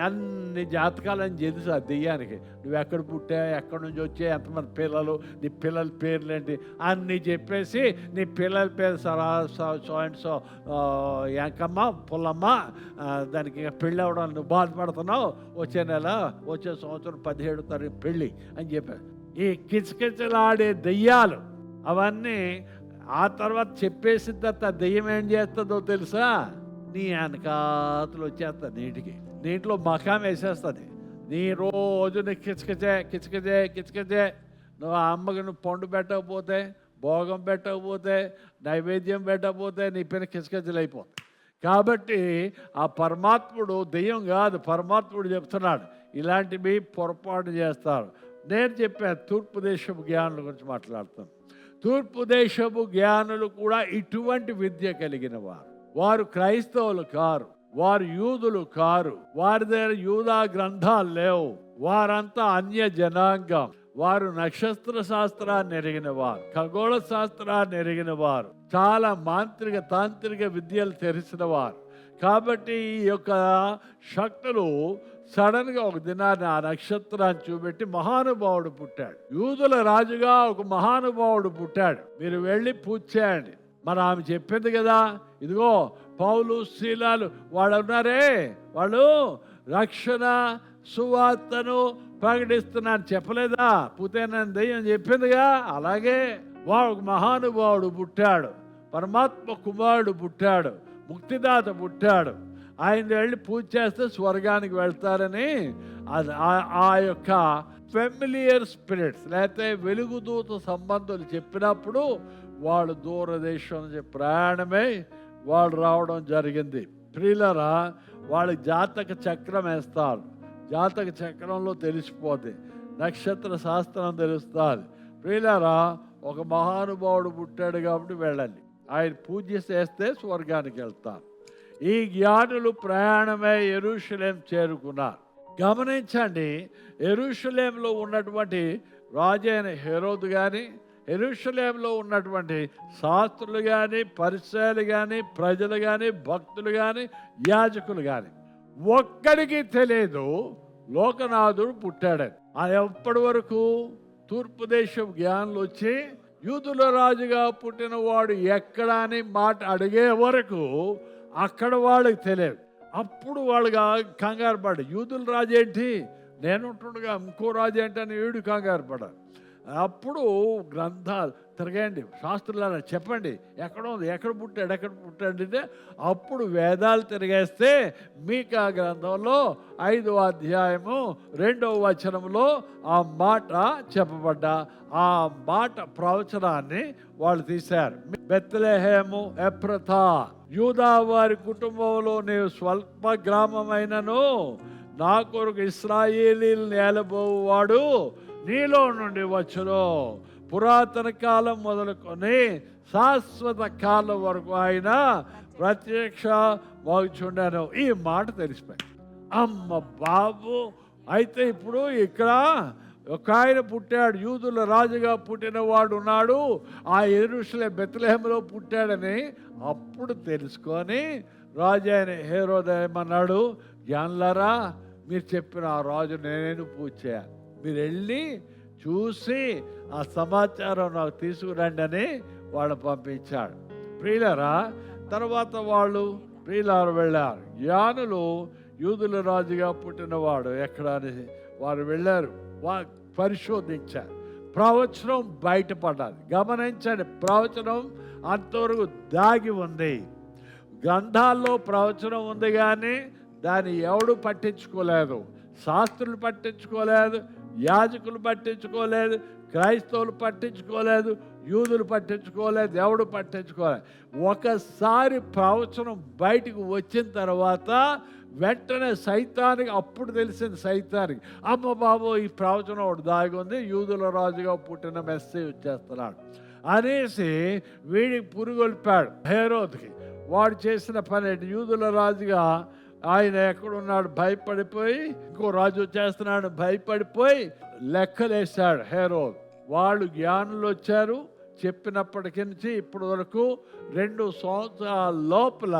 అన్ని జాతకాలని తెలుసు ఆ దెయ్యానికి, నువ్వు ఎక్కడ పుట్టావు, ఎక్కడి నుంచి వచ్చావు, ఎంతమంది పిల్లలు, నీ పిల్లల పేర్లేంటి అన్నీ చెప్పేసి, నీ పిల్లల పేరు సో అండ్ సో ఎంకమ్మ పుల్లమ్మ, దానికి పెళ్ళి అవ్వడం నువ్వు బాధపడుతున్నావు, వచ్చే సంవత్సరం 17వ తారీఖు పెళ్ళి అని చెప్పారు. ఈ కిచకిచలాడే దెయ్యాలు అవన్నీ ఆ తర్వాత చెప్పేసిన తర్వాత దెయ్యం ఏం చేస్తుందో తెలుసా, నీ వెనకాతలు వచ్చేస్తుంది, నీటిలో మకాం వేసేస్తుంది, నీ రోజు నీ కిచకిచే నువ్వు ఆ అమ్మకి నువ్వు పండు పెట్టకపోతే, భోగం పెట్టకపోతే, నైవేద్యం పెట్టకపోతే నీ పైన కిచకిచలు అయిపోతుంది. కాబట్టి ఆ పరమాత్ముడు దెయ్యం కాదు, పరమాత్ముడు చెప్తున్నాడు ఇలాంటివి పొరపాటు చేస్తారు. నేను చెప్పాను తూర్పు దేశపు జ్ఞానుల గురించి మాట్లాడుతాను. తూర్పు దేశపు జ్ఞానులు కూడా ఇటువంటి విద్య కలిగిన వారు క్రైస్తవులు కారు, వారు యూదులు కారు, వారి దగ్గర యూదా గ్రంథాలు లేవు, వారంతా అన్య జనాంగం, వారు నక్షత్ర శాస్త్రాన్ని ఎరిగిన వారు, ఖగోళ శాస్త్రాన్ని ఎరిగిన వారు, చాలా తాంత్రిక విద్యలు తెలిసిన వారు. కాబట్టి ఈ యొక్క శక్తులు సడన్గా ఒక దినాన్ని ఆ నక్షత్రాన్ని చూపెట్టి మహానుభావుడు పుట్టాడు, యూదుల రాజుగా ఒక మహానుభావుడు పుట్టాడు, మీరు వెళ్ళి పూజ చేయండి. మరి ఆమె చెప్పింది కదా, ఇదిగో పౌలు శీలాలు వాళ్ళు ఉన్నారే, వాళ్ళు రక్షణ సువార్తను ప్రకటిస్తున్నాను చెప్పలేదా, పుతేనని దెయ్యం చెప్పిందిగా. అలాగే ఒక మహానుభావుడు పుట్టాడు, పరమాత్మ కుమారుడు పుట్టాడు, ముక్తిదాత పుట్టాడు, ఆయన వెళ్ళి పూజ చేస్తే స్వర్గానికి వెళ్తారని ఆ యొక్క ఫెమిలియర్ స్పిరిట్స్ లేకపోతే వెలుగుదూత సంబంధాలు చెప్పినప్పుడు వాళ్ళు దూరదేశం నుంచి ప్రయాణమై వాళ్ళు రావడం జరిగింది. ప్రియులారా, వాళ్ళకి జాతక చక్రం వేస్తారు, జాతక చక్రంలో తెలిసిపోతుంది, నక్షత్ర శాస్త్రం తెలుస్తుంది. ప్రియులారా, ఒక మహానుభావుడు పుట్టాడు కాబట్టి వెళ్ళండి, ఆయన పూజ చేస్తే స్వర్గానికి వెళ్తారు. ఈ జ్ఞానులు ప్రయాణమై యెరూషలేం చేరుకున్నారు. గమనించండి, యెరూషలేంలో ఉన్నటువంటి రాజు అయిన హెరోదు కానీ, యెరూషలేంలో ఉన్నటువంటి శాస్త్రులు కానీ, పరిసయ్యులు కానీ, ప్రజలు కానీ, భక్తులు కానీ, యాజకులు కానీ ఒక్కడికి తెలియదు లోకనాథుడు పుట్టాడని. ఎప్పటి వరకు తూర్పు దేశం జ్ఞానులు వచ్చి యూదుల రాజుగా పుట్టిన వాడు ఎక్కడ అని మాట అడిగే వరకు అక్కడ వాళ్ళకి తెలియదు. అప్పుడు వాళ్ళుగా కంగారు పడ్డ, యూదుల రాజు ఏంటి, నేను ఉంటుండగా ఇంకో రాజు ఏంటి అని వీడు కంగారు పడ్డారు. అప్పుడు గ్రంథాలు తిరగండి, శాస్త్రులారా చెప్పండి ఎక్కడ ఉంది, ఎక్కడ పుట్టాడు అంటే అప్పుడు వేదాలు తిరిగేస్తే మీకా గ్రంథంలో 5వ అధ్యాయము 2వ వచనంలో ఆ మాట చెప్పబడ్డా ఆ మాట ప్రవచనాన్ని వాళ్ళు తీశారు. బెత్లెహేము ఎఫ్రతా, యూదా వారి కుటుంబంలో నీవు స్వల్ప గ్రామమైనను నా కొరకు ఇశ్రాయేలీలు నేలబోవాడు నీలో నుండి వచ్చును, పురాతన కాలం మొదలుకొని శాశ్వత కాలం వరకు ఆయన ప్రత్యక్ష మోగుచుండాను. ఈ మాట తెలిసిపోయింది. అమ్మ బాబు, అయితే ఇప్పుడు ఇక్కడ ఒక ఆయన పుట్టాడు, యూదుల రాజుగా పుట్టిన వాడు ఉన్నాడు, ఆ యెరూషలేం బెత్లెహేములో పుట్టాడని అప్పుడు తెలుసుకొని రాజు అయిన హేరోదు ఏమన్నాడు, జ్ఞానులారా మీరు చెప్పిన ఆ రాజు నేను పూజ చేయాలి, మీరు వెళ్ళి చూసి ఆ సమాచారం నాకు తీసుకురండి అని వాళ్ళు పంపించాడు. ప్రియులారా, తర్వాత వాళ్ళు ప్రియులారు వెళ్ళారు. జ్ఞానులు యూదుల రాజుగా పుట్టినవాడు ఎక్కడ అని వారు వెళ్ళారు, పరిశోధించారు. ప్రవచనం బయటపడాలి. గమనించండి, ప్రవచనం అంతవరకు దాగి ఉంది. గ్రంథాల్లో ప్రవచనం ఉంది కానీ దాన్ని ఎవడు పట్టించుకోలేదు, శాస్త్రులు పట్టించుకోలేదు, యాజకులు పట్టించుకోలేదు, క్రైస్తవులు పట్టించుకోలేదు, యూదులు పట్టించుకోలేదు, ఎవడు పట్టించుకోలేదు. ఒకసారి ప్రవచనం బయటకు వచ్చిన తర్వాత వెంటనే సైతానికి అప్పుడు తెలిసింది, సైతానికి అమ్మ బాబు ఈ ప్రవచనం ఒకటి దాగి ఉంది, యూదుల రాజుగా పుట్టిన మెస్సేజ్ వచ్చేస్తున్నాడు అనేసి వీడికి పురుగొల్పాడు హేరోదుకి. వాడు చేసిన పని యూదుల రాజుగా ఆయన ఎక్కడున్నాడు భయపడిపోయి, ఇంకో రాజు వచ్చేస్తున్నాడు భయపడిపోయి లెక్కలేశాడు హేరోదు. వాళ్ళు జ్ఞానులు వచ్చారు, చెప్పినప్పటికీ నుంచి ఇప్పటి వరకు 2 సంవత్సరాల లోపల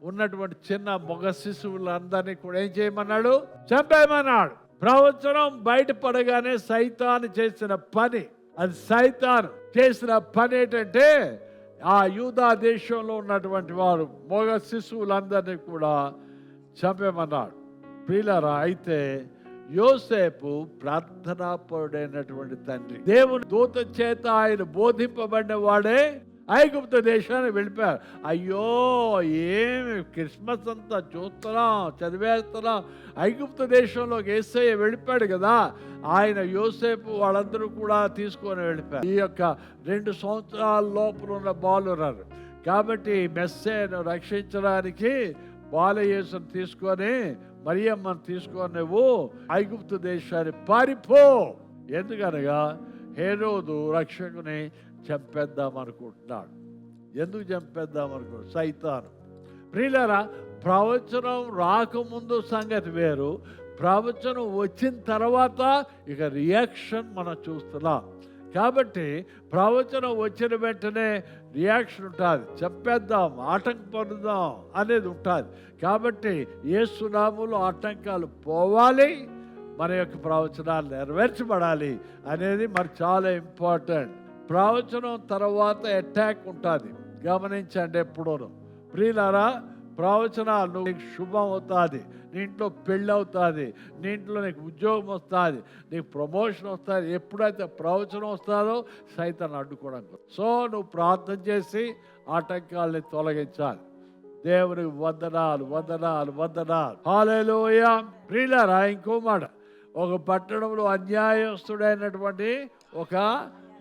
ఉన్నటువంటి చిన్న మగ శిశువులందరినీ కూడా ఏం చేయమన్నాడు? చంపేయమన్నాడు. ప్రవచనం బయటపడగానే సైతాను చేసిన పని, అది సైతాను చేసిన పని ఏంటంటే ఆ యూదా దేశంలో ఉన్నటువంటి వారు మగ శిశువులందరినీ కూడా చంపేమన్నాడు. ప్రియులారా, అయితే యోసేపు ప్రార్థనాపరుడైనటువంటి తండ్రి, దేవుని దూత చేత ఆయన బోధింపబడిన వాడే ఐగుప్తు దేశానికి వెళ్ళిపోయారు. అయ్యో, ఏమి క్రిస్మస్ అంతా చూస్తున్నాం, చదివేస్తున్నాం, ఐగుప్తు దేశంలోకి యేసయ్య వెళ్ళిపోయాడు కదా, ఆయన యోసేపు వాళ్ళందరూ కూడా తీసుకొని వెళ్ళిపోయారు. ఈ యొక్క 2 సంవత్సరాల లోపల ఉన్న బాలురారు కాబట్టి మెస్సేను రక్షించడానికి బాలయేసును తీసుకొని మరియమ్మను తీసుకొని నువ్వు ఐగుప్తు దేశాన్ని పారిపో. ఎందుకనగా హేరోదు రక్షకుని చంపేద్దాం అనుకుంటున్నాడు. ఎందుకు చంపేద్దాం అనుకుంటున్నాడు? సైతాను. ప్రియులారా, ప్రవచనం రాకముందు సంగతి వేరు, ప్రవచనం వచ్చిన తర్వాత ఇక రియాక్షన్ మనం చూస్తున్నాం. కాబట్టి ప్రవచనం వచ్చిన వెంటనే రియాక్షన్ ఉంటుంది, చంపేద్దాం, ఆటంకపడుదాం అనేది ఉంటుంది. కాబట్టి యేసు నామములో ఆటంకాలు పోవాలి, మన యొక్క ప్రవచనాలు నెరవేర్చబడాలి అనేది మరి చాలా ఇంపార్టెంట్. ప్రవచనం తర్వాత అటాక్ ఉంటుంది, గమనించండి. ఎప్పుడూ ప్రియులారా, ప్రవచనాలు నీకు శుభం అవుతుంది, నీ ఇంట్లో పెళ్ళి అవుతుంది, నీ ఇంట్లో నీకు ఉద్యోగం వస్తుంది, నీకు ప్రమోషన్ వస్తుంది. ఎప్పుడైతే ప్రవచనం వస్తుందో సైతాన్ని అడ్డుకోవడం. సో నువ్వు ప్రార్థన చేసి ఆటంకాలని తొలగించాలి. దేవునికి వందనాలు, వందనాలు, వందనాలు. హల్లెలూయా. ప్రియులారా, ఇంకో మాట, ఒక పట్టణంలో అన్యాయస్తుడైనటువంటి ఒక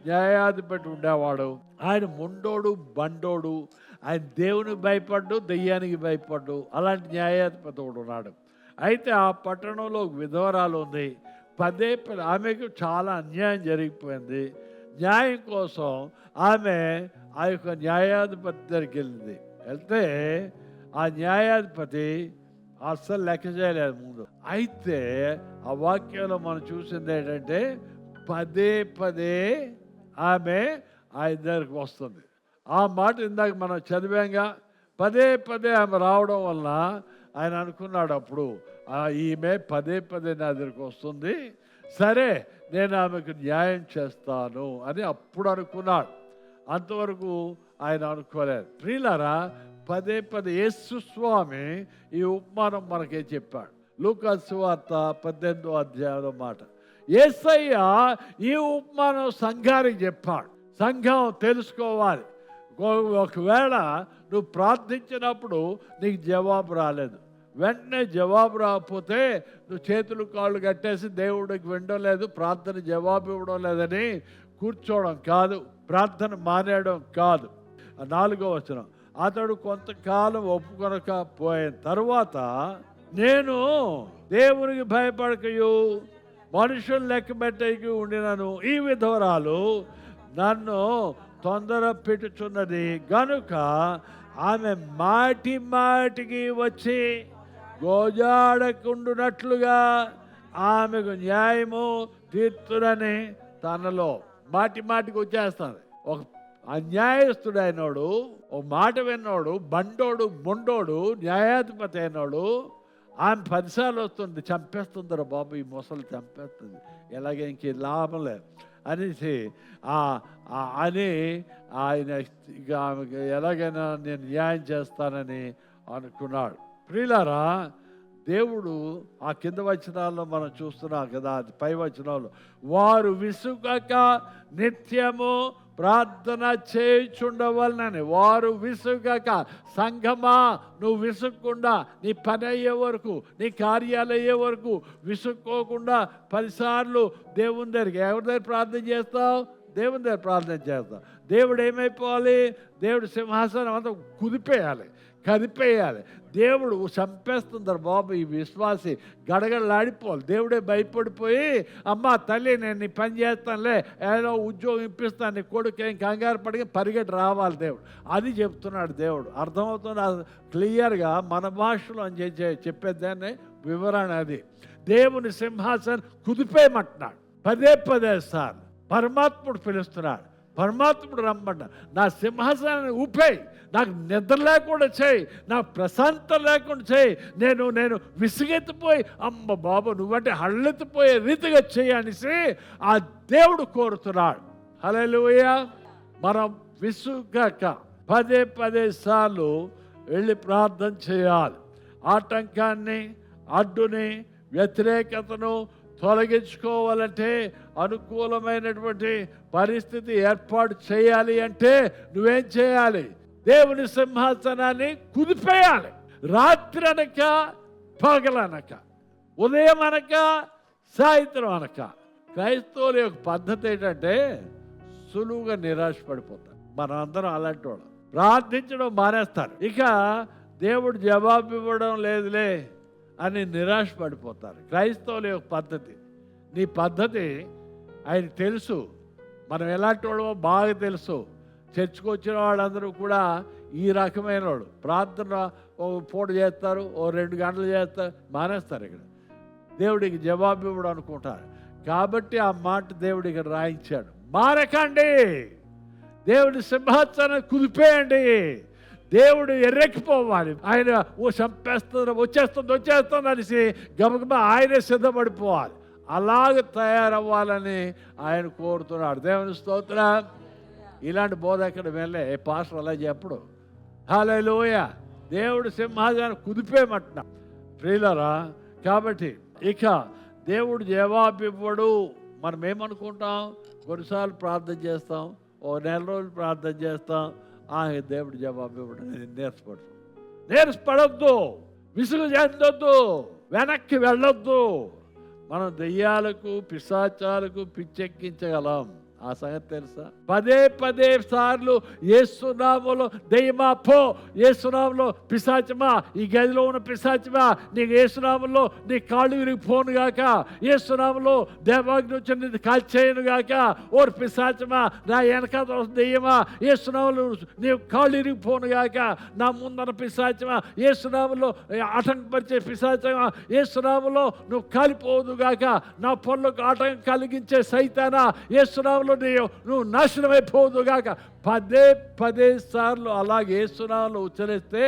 న్యాయాధిపతి ఉండేవాడు. ఆయన ముండోడు, బండోడు, ఆయన దేవునికి భయపడ్డు, దెయ్యానికి భయపడ్డు, అలాంటి న్యాయాధిపతి ఒకడు ఉన్నాడు. అయితే ఆ పట్టణంలో విధవరాలు ఉంది. పదే ఆమెకు చాలా అన్యాయం జరిగిపోయింది. న్యాయం కోసం ఆమె ఆ యొక్క న్యాయాధిపతి దగ్గరికి వెళ్ళింది. వెళ్తే ఆ న్యాయాధిపతి అస్సలు లెక్క చేయలేదు ముందు. అయితే ఆ వాక్యంలో మనం చూసింది ఏంటంటే పదే పదే ఆమె ఆయన దగ్గరికి వస్తుంది. ఆ మాట ఇందాక మనం చదివాంగా. పదే పదే ఆమె రావడం వల్ల ఆయన అనుకున్నాడు అప్పుడు, ఈమె పదే పదే నా దగ్గరికి వస్తుంది, సరే నేను ఆమెకు న్యాయం చేస్తాను అని అప్పుడు అనుకున్నాడు. అంతవరకు ఆయన అనుకోలేదు. ప్రియులారా, పదే పదే యేసు స్వామి ఈ ఉపమానం మనకే చెప్పాడు. లూకా సువార్త 18వ అధ్యాయంలో మాట. యేసయ్య ఈ ఉపమానం సంఘానికి చెప్పాడు. సంఘం తెలుసుకోవాలి. ఒకవేళ నువ్వు ప్రార్థించినప్పుడు నీకు జవాబు రాలేదు, వెంటనే జవాబు రాకపోతే నువ్వు చేతులు కాళ్ళు కట్టేసి దేవుడికి వినడం లేదు, ప్రార్థన జవాబు ఇవ్వడం లేదని కూర్చోవడం కాదు, ప్రార్థన మానేయడం కాదు. 4వ వచనం, అతడు కొంతకాలం ఒప్పుకొనకపోయిన తరువాత, నేను దేవునికి భయపడకయు మనుషులు లెక్క పెట్టకి ఉండినను ఈ విధవరాలు నన్ను తొందర పెట్టుచున్నది గనుక ఆమె మాటి మాటికి వచ్చి గోజాడకుండునట్లుగా ఆమెకు న్యాయము తీర్చునని తనలో మాటి మాటికి వచ్చేస్తాను. ఒక అన్యాయస్తుడు అయినోడు, ఒక మాట విన్నోడు, బండోడు, మొండోడు, న్యాయాధిపతి అయినోడు ఆమె 10 సార్లు వస్తుంది, చంపేస్తుందిరా బాబు, ఈ మొసలు చంపేస్తుంది, ఎలాగే ఇంక లాభం లేదు అనేసి అని ఆయన ఇక ఆమెకి ఎలాగైనా నేను న్యాయం చేస్తానని అనుకున్నాడు. ప్రియులారా, దేవుడు ఆ కింద వచనాల్లో మనం చూస్తున్నాం కదా, అది పై వచనాల్లో, వారు విసుగక నిత్యము ప్రార్థన చేయుచుండవలనని. వారు విసుగక, సంఘమా నువ్వు విసుక్కుండా నీ పని అయ్యే వరకు, నీ కార్యాలు అయ్యే వరకు విసుక్కోకుండా 10 సార్లు దేవుని దగ్గరికి, ఎవరి దగ్గర ప్రార్థన చేస్తావు? దేవుని దగ్గర ప్రార్థన చేస్తావు. దేవుడు ఏమైపోవాలి? దేవుడు సింహాసనం అంతా కుదిపేయాలి, కదిపేయాలి. దేవుడు చంపేస్తుందరు బాబు ఈ విశ్వాసి, గడగడలాడిపోవాలి. దేవుడే భయపడిపోయి, అమ్మ తల్లి నేను నీ పని చేస్తానులే, ఏదో ఉద్యోగం ఇప్పిస్తాను, నీ కొడుకు ఏం కంగారు పడి పరిగెట్టి రావాలి దేవుడు. అది చెప్తున్నాడు దేవుడు. అర్థమవుతుంది క్లియర్గా మన భాషలో అని చెప్పేదాన్ని వివరణ అది. దేవుని సింహాసనం కుదిపేయమంటున్నాడు పదే సార్లు. పరమాత్ముడు పిలుస్తున్నాడు, పరమాత్ముడు రమ్మన్నాడు. నా సింహాసనాన్ని ఊపేయి, నాకు నిద్ర లేకుండా చేయి, నాకు ప్రశాంతం లేకుండా చేయి, నేను విసుగెత్తిపోయి అమ్మ బాబు నువ్వంటే హళ్ళెత్తిపోయే రీతిగా చేయి అనేసి ఆ దేవుడు కోరుతున్నాడు. హల్లెలూయా. మనం విసుగక పదే సార్లు వెళ్ళి ప్రార్థన చేయాలి. ఆటంకాన్ని, అడ్డుని, వ్యతిరేకతను తొలగించుకోవాలంటే, అనుకూలమైనటువంటి పరిస్థితి ఏర్పాటు చేయాలి అంటే నువ్వేం చేయాలి? దేవుని సింహాసనాన్ని కుదిపేయాలి. రాత్రి అనక, పగలనక, ఉదయం అనక, సాయంత్రం అనక. క్రైస్తవుల యొక్క పద్ధతి ఏంటంటే సులువుగా నిరాశపడిపోతారు. మనం అందరం అలాంటి వాళ్ళు. ప్రార్థించడం మానేస్తారు, ఇక దేవుడు జవాబు ఇవ్వడం లేదులే అని నిరాశపడిపోతారు. క్రైస్తవుల యొక్క పద్ధతి, నీ పద్ధతి ఆయన తెలుసు, మనం ఎలాంటి వాళ్ళో బాగా తెలుసు. చర్చకు వచ్చిన వాళ్ళందరూ కూడా ఈ రకమైన వాళ్ళు. ప్రార్థన ఓ పూట చేస్తారు, ఓ 2 గంటలు చేస్తారు, మానేస్తారు. ఇక్కడ దేవుడికి జవాబు ఇవ్వడం అనుకుంటారు. కాబట్టి ఆ మాట దేవుడికి రాయించాడు, మారకండి, దేవుడి సింహాసనం కుదిపేయండి. దేవుడు ఎర్రెక్కిపోవాలి. ఆయన వచ్చేస్తుంది అనేసి గబగబా ఆయనే సిద్ధపడిపోవాలి. అలాగ తయారవ్వాలని ఆయన కోరుతున్నాడు. దేవుని స్తోత్రం. ఇలాంటి బోధ ఎక్కడ వెళ్ళే పాస్టర్ అలా చెప్పడు. హల్లెలూయా. దేవుడు సింహాసనం కుదిపేయమంటున్నా ప్రియులారా. కాబట్టి ఇక దేవుడు జవాబు ఇవ్వడు. మనం ఏమనుకుంటాం? కొన్నిసార్లు ప్రార్థన చేస్తాం, ఓ 1 నెల రోజులు ప్రార్థన చేస్తాం, దేవుడు జవాబు ఇవ్వడం నేర్చుపడొద్దు, విసుగు చెందొద్దు, వెనక్కి వెళ్ళొద్దు. మనం దెయ్యాలకు, పిశాచాలకు పిచ్చెక్కించగలం. ఆ సంగతి తెలుసా? పదే సార్లు యేసునామములో దెయ్యమా పో, యేసునామములో పిశాచమా, ఈ గదిలో ఉన్న పిశాచమా, నీకు యేసునామములో నీ కాళ్ళు విరిగిపోను గాక, యేసునామములో దేవాగ్ని వచ్చి నీ కాల్చేయను గాక, ఓర్ పిశాచమా నా వెనకాల దెయ్యమా, యేసునామములో నీ కాళ్ళు విరిగిపోను గాక, నా ముందర పిశాచమా, యేసునామములో ఆటంకపరిచే పిశాచమా, యేసునామములో నువ్వు కాలిపోదు గాక, నా పనులకు ఆటంకం కలిగించే సైతానా, యేసునామములో నువ్వు నాశనమైపోదు గాక. పదే సార్లు అలాగే యేసునామములో ఉచ్చరిస్తే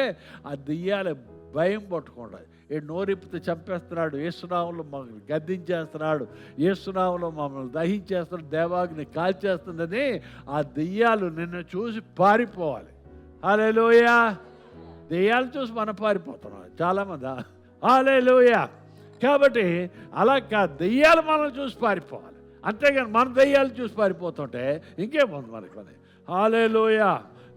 ఆ దెయ్యాల భయం పట్టుకుంటాయి. ఈ నోరిప్పితే చంపేస్తున్నాడు, యేసునామములో మమ్మల్ని గద్దించేస్తున్నాడు, యేసునామములో మమ్మల్ని దహించేస్తున్నాడు, దేవాగ్ని కాల్చేస్తుందని ఆ దెయ్యాలు నిన్ను చూసి పారిపోవాలి. హల్లెలూయా. దెయ్యాలు చూసి మనం పారిపోతున్నాం చాలామంది. హల్లెలూయా. కాబట్టి అలా దెయ్యాలు మనం చూసి పారిపోవాలి, అంతేగాని మన దెయ్యాలు చూసి పారిపోతుంటే ఇంకేముంది మనకి పని. హల్లెలూయా.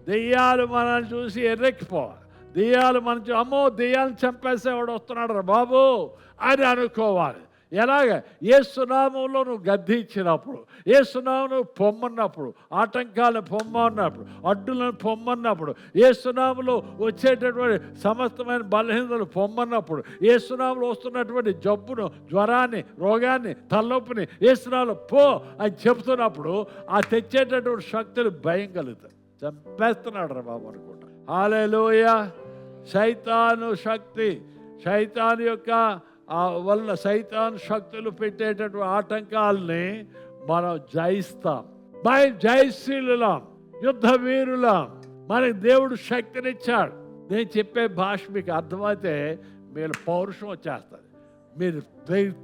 దెయ్యాలు మనల్ని చూసి ఎర్రెక్కిపోవాలి. దెయ్యాలు మన అమ్మో దెయ్యాలను చంపేసేవాడు వస్తున్నాడు రా బాబు అని అనుకోవాలి. ఎలాగ? యేసునామములో నువ్వు గద్దించినప్పుడు, యేసునామమును పొమ్మన్నప్పుడు, ఆటంకాలను పొమ్మన్నప్పుడు, అడ్డులను పొమ్మన్నప్పుడు, యేసునామములో వచ్చేటటువంటి సమస్తమైన బలహీనతలు పొమ్మన్నప్పుడు, యేసునామములో వస్తున్నటువంటి జబ్బును, జ్వరాన్ని, రోగాన్ని, తలనొప్పిని యేసునామములో పో అని చెప్తున్నప్పుడు ఆ తెచ్చేటటువంటి శక్తులు భయం కలుగుతాయి. చంపేస్తున్నాడు రా బాబు అనుకుంటా. హల్లెలూయా. సైతాను శక్తి, సైతాను యొక్క వల్ల సైతాన్ శక్తులు పెట్టేటటువంటి ఆటంకాలని మనం జయిస్తాం. జయశీలులం, యుద్ధ వీరులం. మనకి దేవుడు శక్తినిచ్చాడు. నేను చెప్పే భాష మీకు అర్థమైతే మీరు పౌరుషం వచ్చేస్తారు, మీరు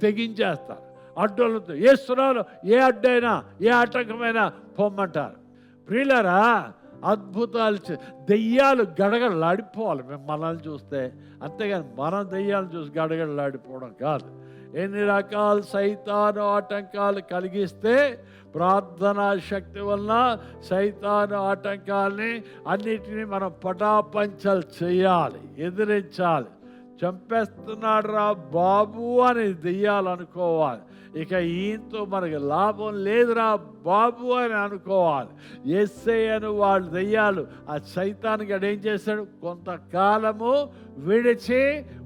తెగించేస్తారు. అడ్డులతో యేసునామములో ఏ అడ్డైనా, ఏ ఆటంకమైనా పొమ్మంటారు. ప్రియులారా, అద్భుతాలు దెయ్యాలు గడగడలాడిపోవాలి మేము మనల్ని చూస్తే, అంతేగాని మన దెయ్యాలు చూసి గడగడలాడిపోవడం కాదు. ఎన్ని రకాల సైతాను ఆటంకాలు కలిగిస్తే ప్రార్థనా శక్తి వలన సైతాను ఆటంకాలని అన్నిటినీ మనం పటాపంచలు చేయాలి, ఎదిరించాలి. చంపేస్తున్నాడు రా బాబు అని దెయ్యాలనుకోవాలి. ఇక ఈయనతో మనకి లాభం లేదురా బాబు అని అనుకోవాలి. యేసయ్యను వాళ్ళు దెయ్యాలు ఆ సైతానికి ఏం చేశాడు, కొంతకాలము విడిచి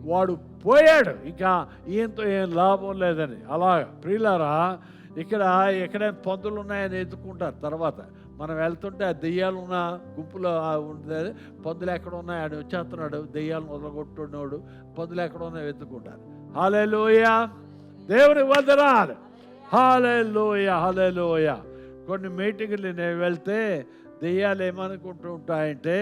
వాడు పోయాడు. ఇంకా ఈయనతో ఏం లాభం లేదని. అలాగా ప్రియులారా, ఇక్కడ ఎక్కడైనా పందులు ఉన్నాయని ఎత్తుకుంటారు. తర్వాత మనం వెళ్తుంటే ఆ దెయ్యాలు ఉన్న గుంపులో ఉంటుంది, పందులు ఎక్కడ ఉన్నాయి ఆయన వచ్చేస్తున్నాడు, దెయ్యాలను వదలగొట్టున్నాడు, పందులు ఎక్కడ ఉన్నాయో వెతుక్కుంటారు. హల్లెలూయా, దేవుని వందనాలు. హల్లెలూయా, హల్లెలూయా. కొన్ని మీటింగులు నేను వెళ్తే దెయ్యాలు ఏమనుకుంటూ ఉంటాయంటే,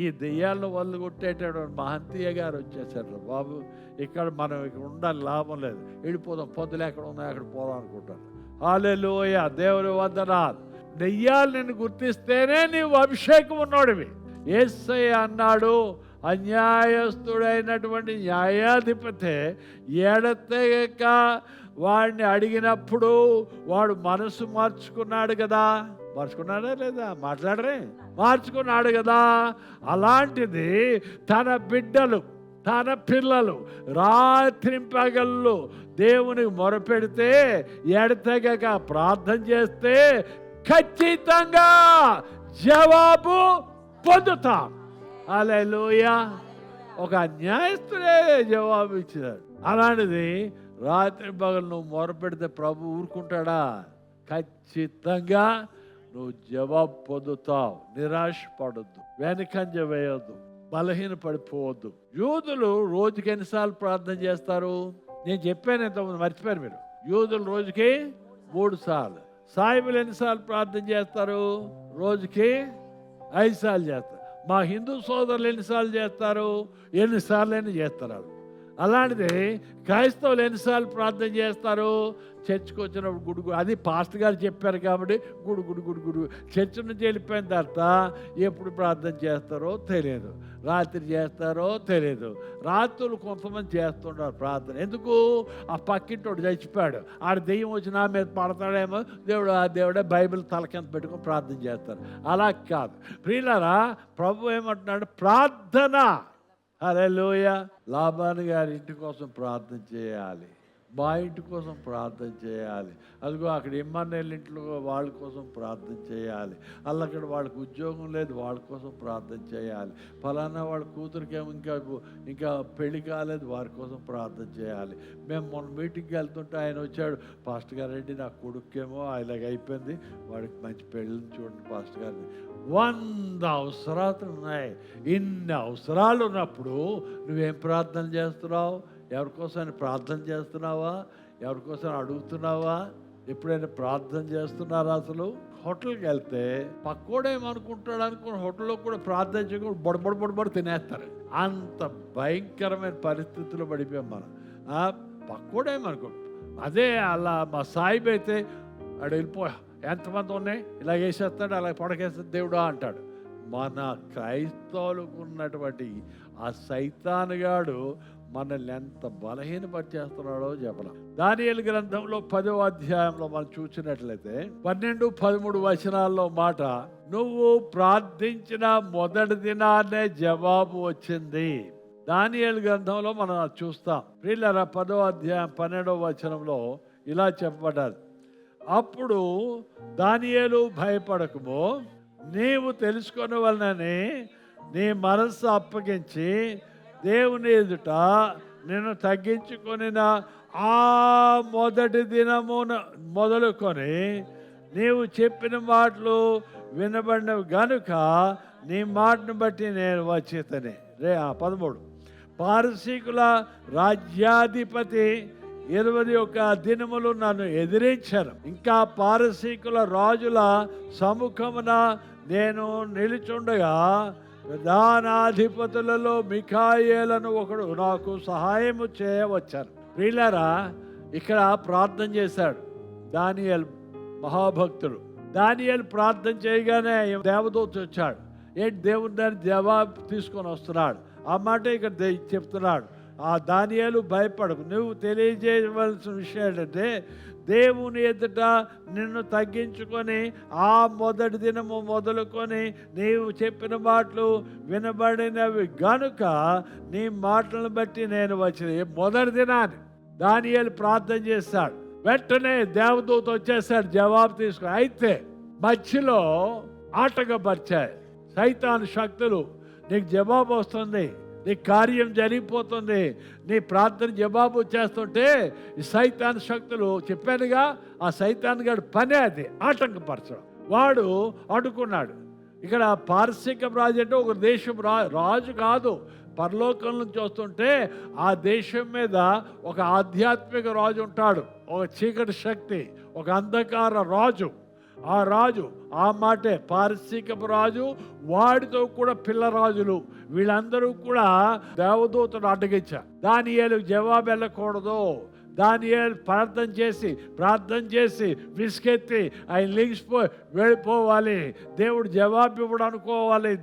ఈ దెయ్యాలను వదలగొట్టేటటువంటి మహంతీయ గారు వచ్చేసారు బాబు, ఇక్కడ మనం ఇక్కడ ఉండాలి, లాభం లేదు, వెళ్ళిపోదాం, పందులు ఎక్కడ ఉన్నాయో అక్కడ పోదాం అనుకుంటారు. హల్లెలూయా, దేవుని వందనాలు. దెయ్యాలను గుర్తిస్తేనే నీవు అభిషేకం ఉన్నోడివి. యేసయ్య అన్నాడు, అన్యాయస్తుడైనటువంటి న్యాయాధిపతి ఎడతెగక వాడిని అడిగినప్పుడు వాడు మనసు మార్చుకున్నాడు కదా. మార్చుకున్నాడా లేదా? మాట్లాడరే, మార్చుకున్నాడు కదా. అలాంటిది తన బిడ్డలు, తన పిల్లలు రాత్రింపగళ్ళు దేవునికి మొరపెడితే, ఎడతెగక ప్రార్థన చేస్తే ఖచ్చితంగా జవాబు పొందుతాం. హల్లెలూయా. ఒక అన్యాయస్తుడే జవాబు ఇచ్చినాడు. అలాంటిది రాత్రి పగలు నువ్వు మొరపెడితే ప్రభు ఊరుకుంటాడా? ఖచ్చితంగా నువ్వు జవాబు పొందుతావు. నిరాశపడొద్దు, వెనకంజ వేయొద్దు, బలహీన పడిపోవద్దు. యూదులు రోజుకి ఎన్నిసార్లు ప్రార్థన చేస్తారు? నేను చెప్పాను, ఎంతమంది మర్చిపోయారు మీరు. యూదులు రోజుకి 3 సార్లు. సాయిబులు ఎన్నిసార్లు ప్రార్థన చేస్తారు? రోజుకి 5 సార్లు చేస్తారు. మా హిందూ సోదరులు ఎన్నిసార్లు చేస్తారు? ఎన్నిసార్లు చేస్తారు. అలాంటిది క్రైస్తవులు ఎన్నిసార్లు ప్రార్థన చేస్తారు? చర్చికి వచ్చినప్పుడు గుడుగు, అది పాస్టర్ గారు చెప్పారు కాబట్టి గుడు గుడు గుడు గుడు. చర్చి నుంచి వెళ్ళిపోయిన తర్వాత ఎప్పుడు ప్రార్థన చేస్తారో తెలియదు, రాత్రి చేస్తారో తెలియదు. రాత్రులు కొంతమంది చేస్తున్నారు ప్రార్థన. ఎందుకు? ఆ పక్కింటోడు చచ్చిపోయాడు, ఆడ దెయ్యం వచ్చి నా మీద పడతాడేమో, దేవుడు ఆ దేవుడే బైబిల్ తలకింద పెట్టుకొని ప్రార్థన చేస్తారు. అలా కాదు ప్రియులారా. ప్రభు ఏమంటున్నాడు? ప్రార్థన. హల్లెలూయా. లాబాను గారి ఇంటి కోసం ప్రార్థన చేయాలి, మా ఇంటి కోసం ప్రార్థన చేయాలి. అదిగో అక్కడ ఇమ్మానుయేల్ ఇంట్లో వాళ్ళ కోసం ప్రార్థన చేయాలి. అక్కడ వాళ్ళకి ఉద్యోగం లేదు, వాళ్ళ కోసం ప్రార్థన చేయాలి. ఫలానా వాళ్ళ కూతురికేమో ఇంకా పెళ్లి కాలేదు, వారి కోసం ప్రార్థన చేయాలి. మేము మొన్న మీటింగ్కి వెళ్తుంటే ఆయన వచ్చాడు, పాస్టర్ గారండి నా కొడుకేమో ఇలాగ అయిపోయింది, వాడికి మంచి పెళ్ళిని చూడండి పాస్టర్ గారిని. 100 అవసరాలు ఉన్నాయి. ఇన్ని అవసరాలు ఉన్నప్పుడు నువ్వేం ప్రార్థన చేస్తున్నావు? ఎవరికోసం ప్రార్థన చేస్తున్నావా? ఎవరికోసం అడుగుతున్నావా? ఎప్పుడైనా ప్రార్థన చేస్తున్నారా? అసలు హోటల్కి వెళ్తే పక్కోడేమనుకుంటాడు అనుకుని హోటల్లో కూడా ప్రార్థన చేయకుండా బొడబొడబొడబొడ తినేస్తారు. అంత భయంకరమైన పరిస్థితుల్లో పడిపోయాం మనం. పక్కోడేమనుకో, అదే అలా మా సాయిబ్ అయితే అడు వెళ్ళిపోయా, ఎంతమంది ఉన్నాయి ఇలా వేసేస్తాడు, అలా పడకేస్తాడు దేవుడా అంటాడు. మన క్రైస్తవులకు ఉన్నటువంటి ఆ సైతానుగాడు మనల్ని ఎంత బలహీనపరిచేస్తున్నాడో చెప్పడం. దానియేలు గ్రంథంలో 10వ అధ్యాయంలో మనం చూసినట్లయితే 12-13 వచనాల్లో మాట, నువ్వు ప్రార్థించిన మొదటి దినాన్నే జవాబు వచ్చింది. దానియేలు గ్రంథంలో మనం చూస్తాం. ప్రియులారా, 10వ అధ్యాయం 12వ వచనంలో ఇలా చెప్పబడ్డారు, అప్పుడు దానియేలు భయపడకుము, నీవు తెలుసుకొనవలనని నీ మనస్సు అప్పగించి దేవుని ఎదుట నేను తగ్గించుకొనిన ఆ మొదటి దినమున మొదలుకొని నీవు చెప్పిన మాటలు వినబడినవి గనుక నీ మాటను బట్టి నేను వచ్చేతని. 13 పారసీకుల రాజ్యాధిపతి 21 దినములు నన్ను ఎదిరించారు. ఇంకా పారసీకుల రాజుల సముఖమున నేను నిలుచుండగా ప్రధానాధిపతులలో మిఖాయేలను ఒకడు నాకు సహాయము చేయవచ్చారు. ప్రియులారా, ఇక్కడ ప్రార్థన చేశాడు దానియేలు మహాభక్తుడు. దానియేలు ప్రార్థన చేయగానే దేవదూత వచ్చాడు. ఏంటి దేవుని దాన్ని జవాబు తీసుకొని వస్తున్నాడు. ఆ మాట ఇక్కడ చెప్తున్నాడు, ఆ దానియేలు భయపడకు. నువ్వు తెలియజేయవలసిన విషయం ఏంటంటే, దేవుని ఎదుట నిన్ను తగ్గించుకొని ఆ మొదటి దినము మొదలుకొని నీవు చెప్పిన మాటలు వినబడినవి గనుక నీ మాటలను బట్టి నేను వచ్చిన. మొదటి దినాన్ని దానియేలు ప్రార్థన చేస్తాడు. వెంటనే దేవదూత వచ్చేసాడు జవాబు తీసుకుని. అయితే మధ్యలో ఆటంకపరిచాయి సైతాను శక్తులు. నీకు జవాబు వస్తుంది, నీ కార్యం జరిగిపోతుంది, నీ ప్రార్థన జవాబు వచ్చేస్తుంటే ఈ సైతాన్ శక్తులు, చెప్పానుగా ఆ సైతాన్ గారి పనే అది ఆటంకపరచడం. వాడు అడుకున్నాడు. ఇక్కడ పారసీక రాజు అంటే ఒక దేశం రాజు కాదు, పరలోకం నుంచి వస్తుంటే ఆ దేశం మీద ఒక ఆధ్యాత్మిక రాజు ఉంటాడు, ఒక చీకటి శక్తి, ఒక అంధకార రాజు. ఆ రాజు ఆ మాటే పారసీకపు రాజు, వాడితో కూడా పిల్లరాజులు, వీళ్ళందరూ కూడా దేవదూతను అడ్డగించారు. దానియేలుకు జవాబు వెళ్ళకూడదు. దానియేలు ప్రార్థన చేసి విసుకెత్తి ఆయన లెగిసిపోయి వెళ్ళిపోవాలి. దేవుడు జవాబు ఇవ్వడు అనుకోవాలి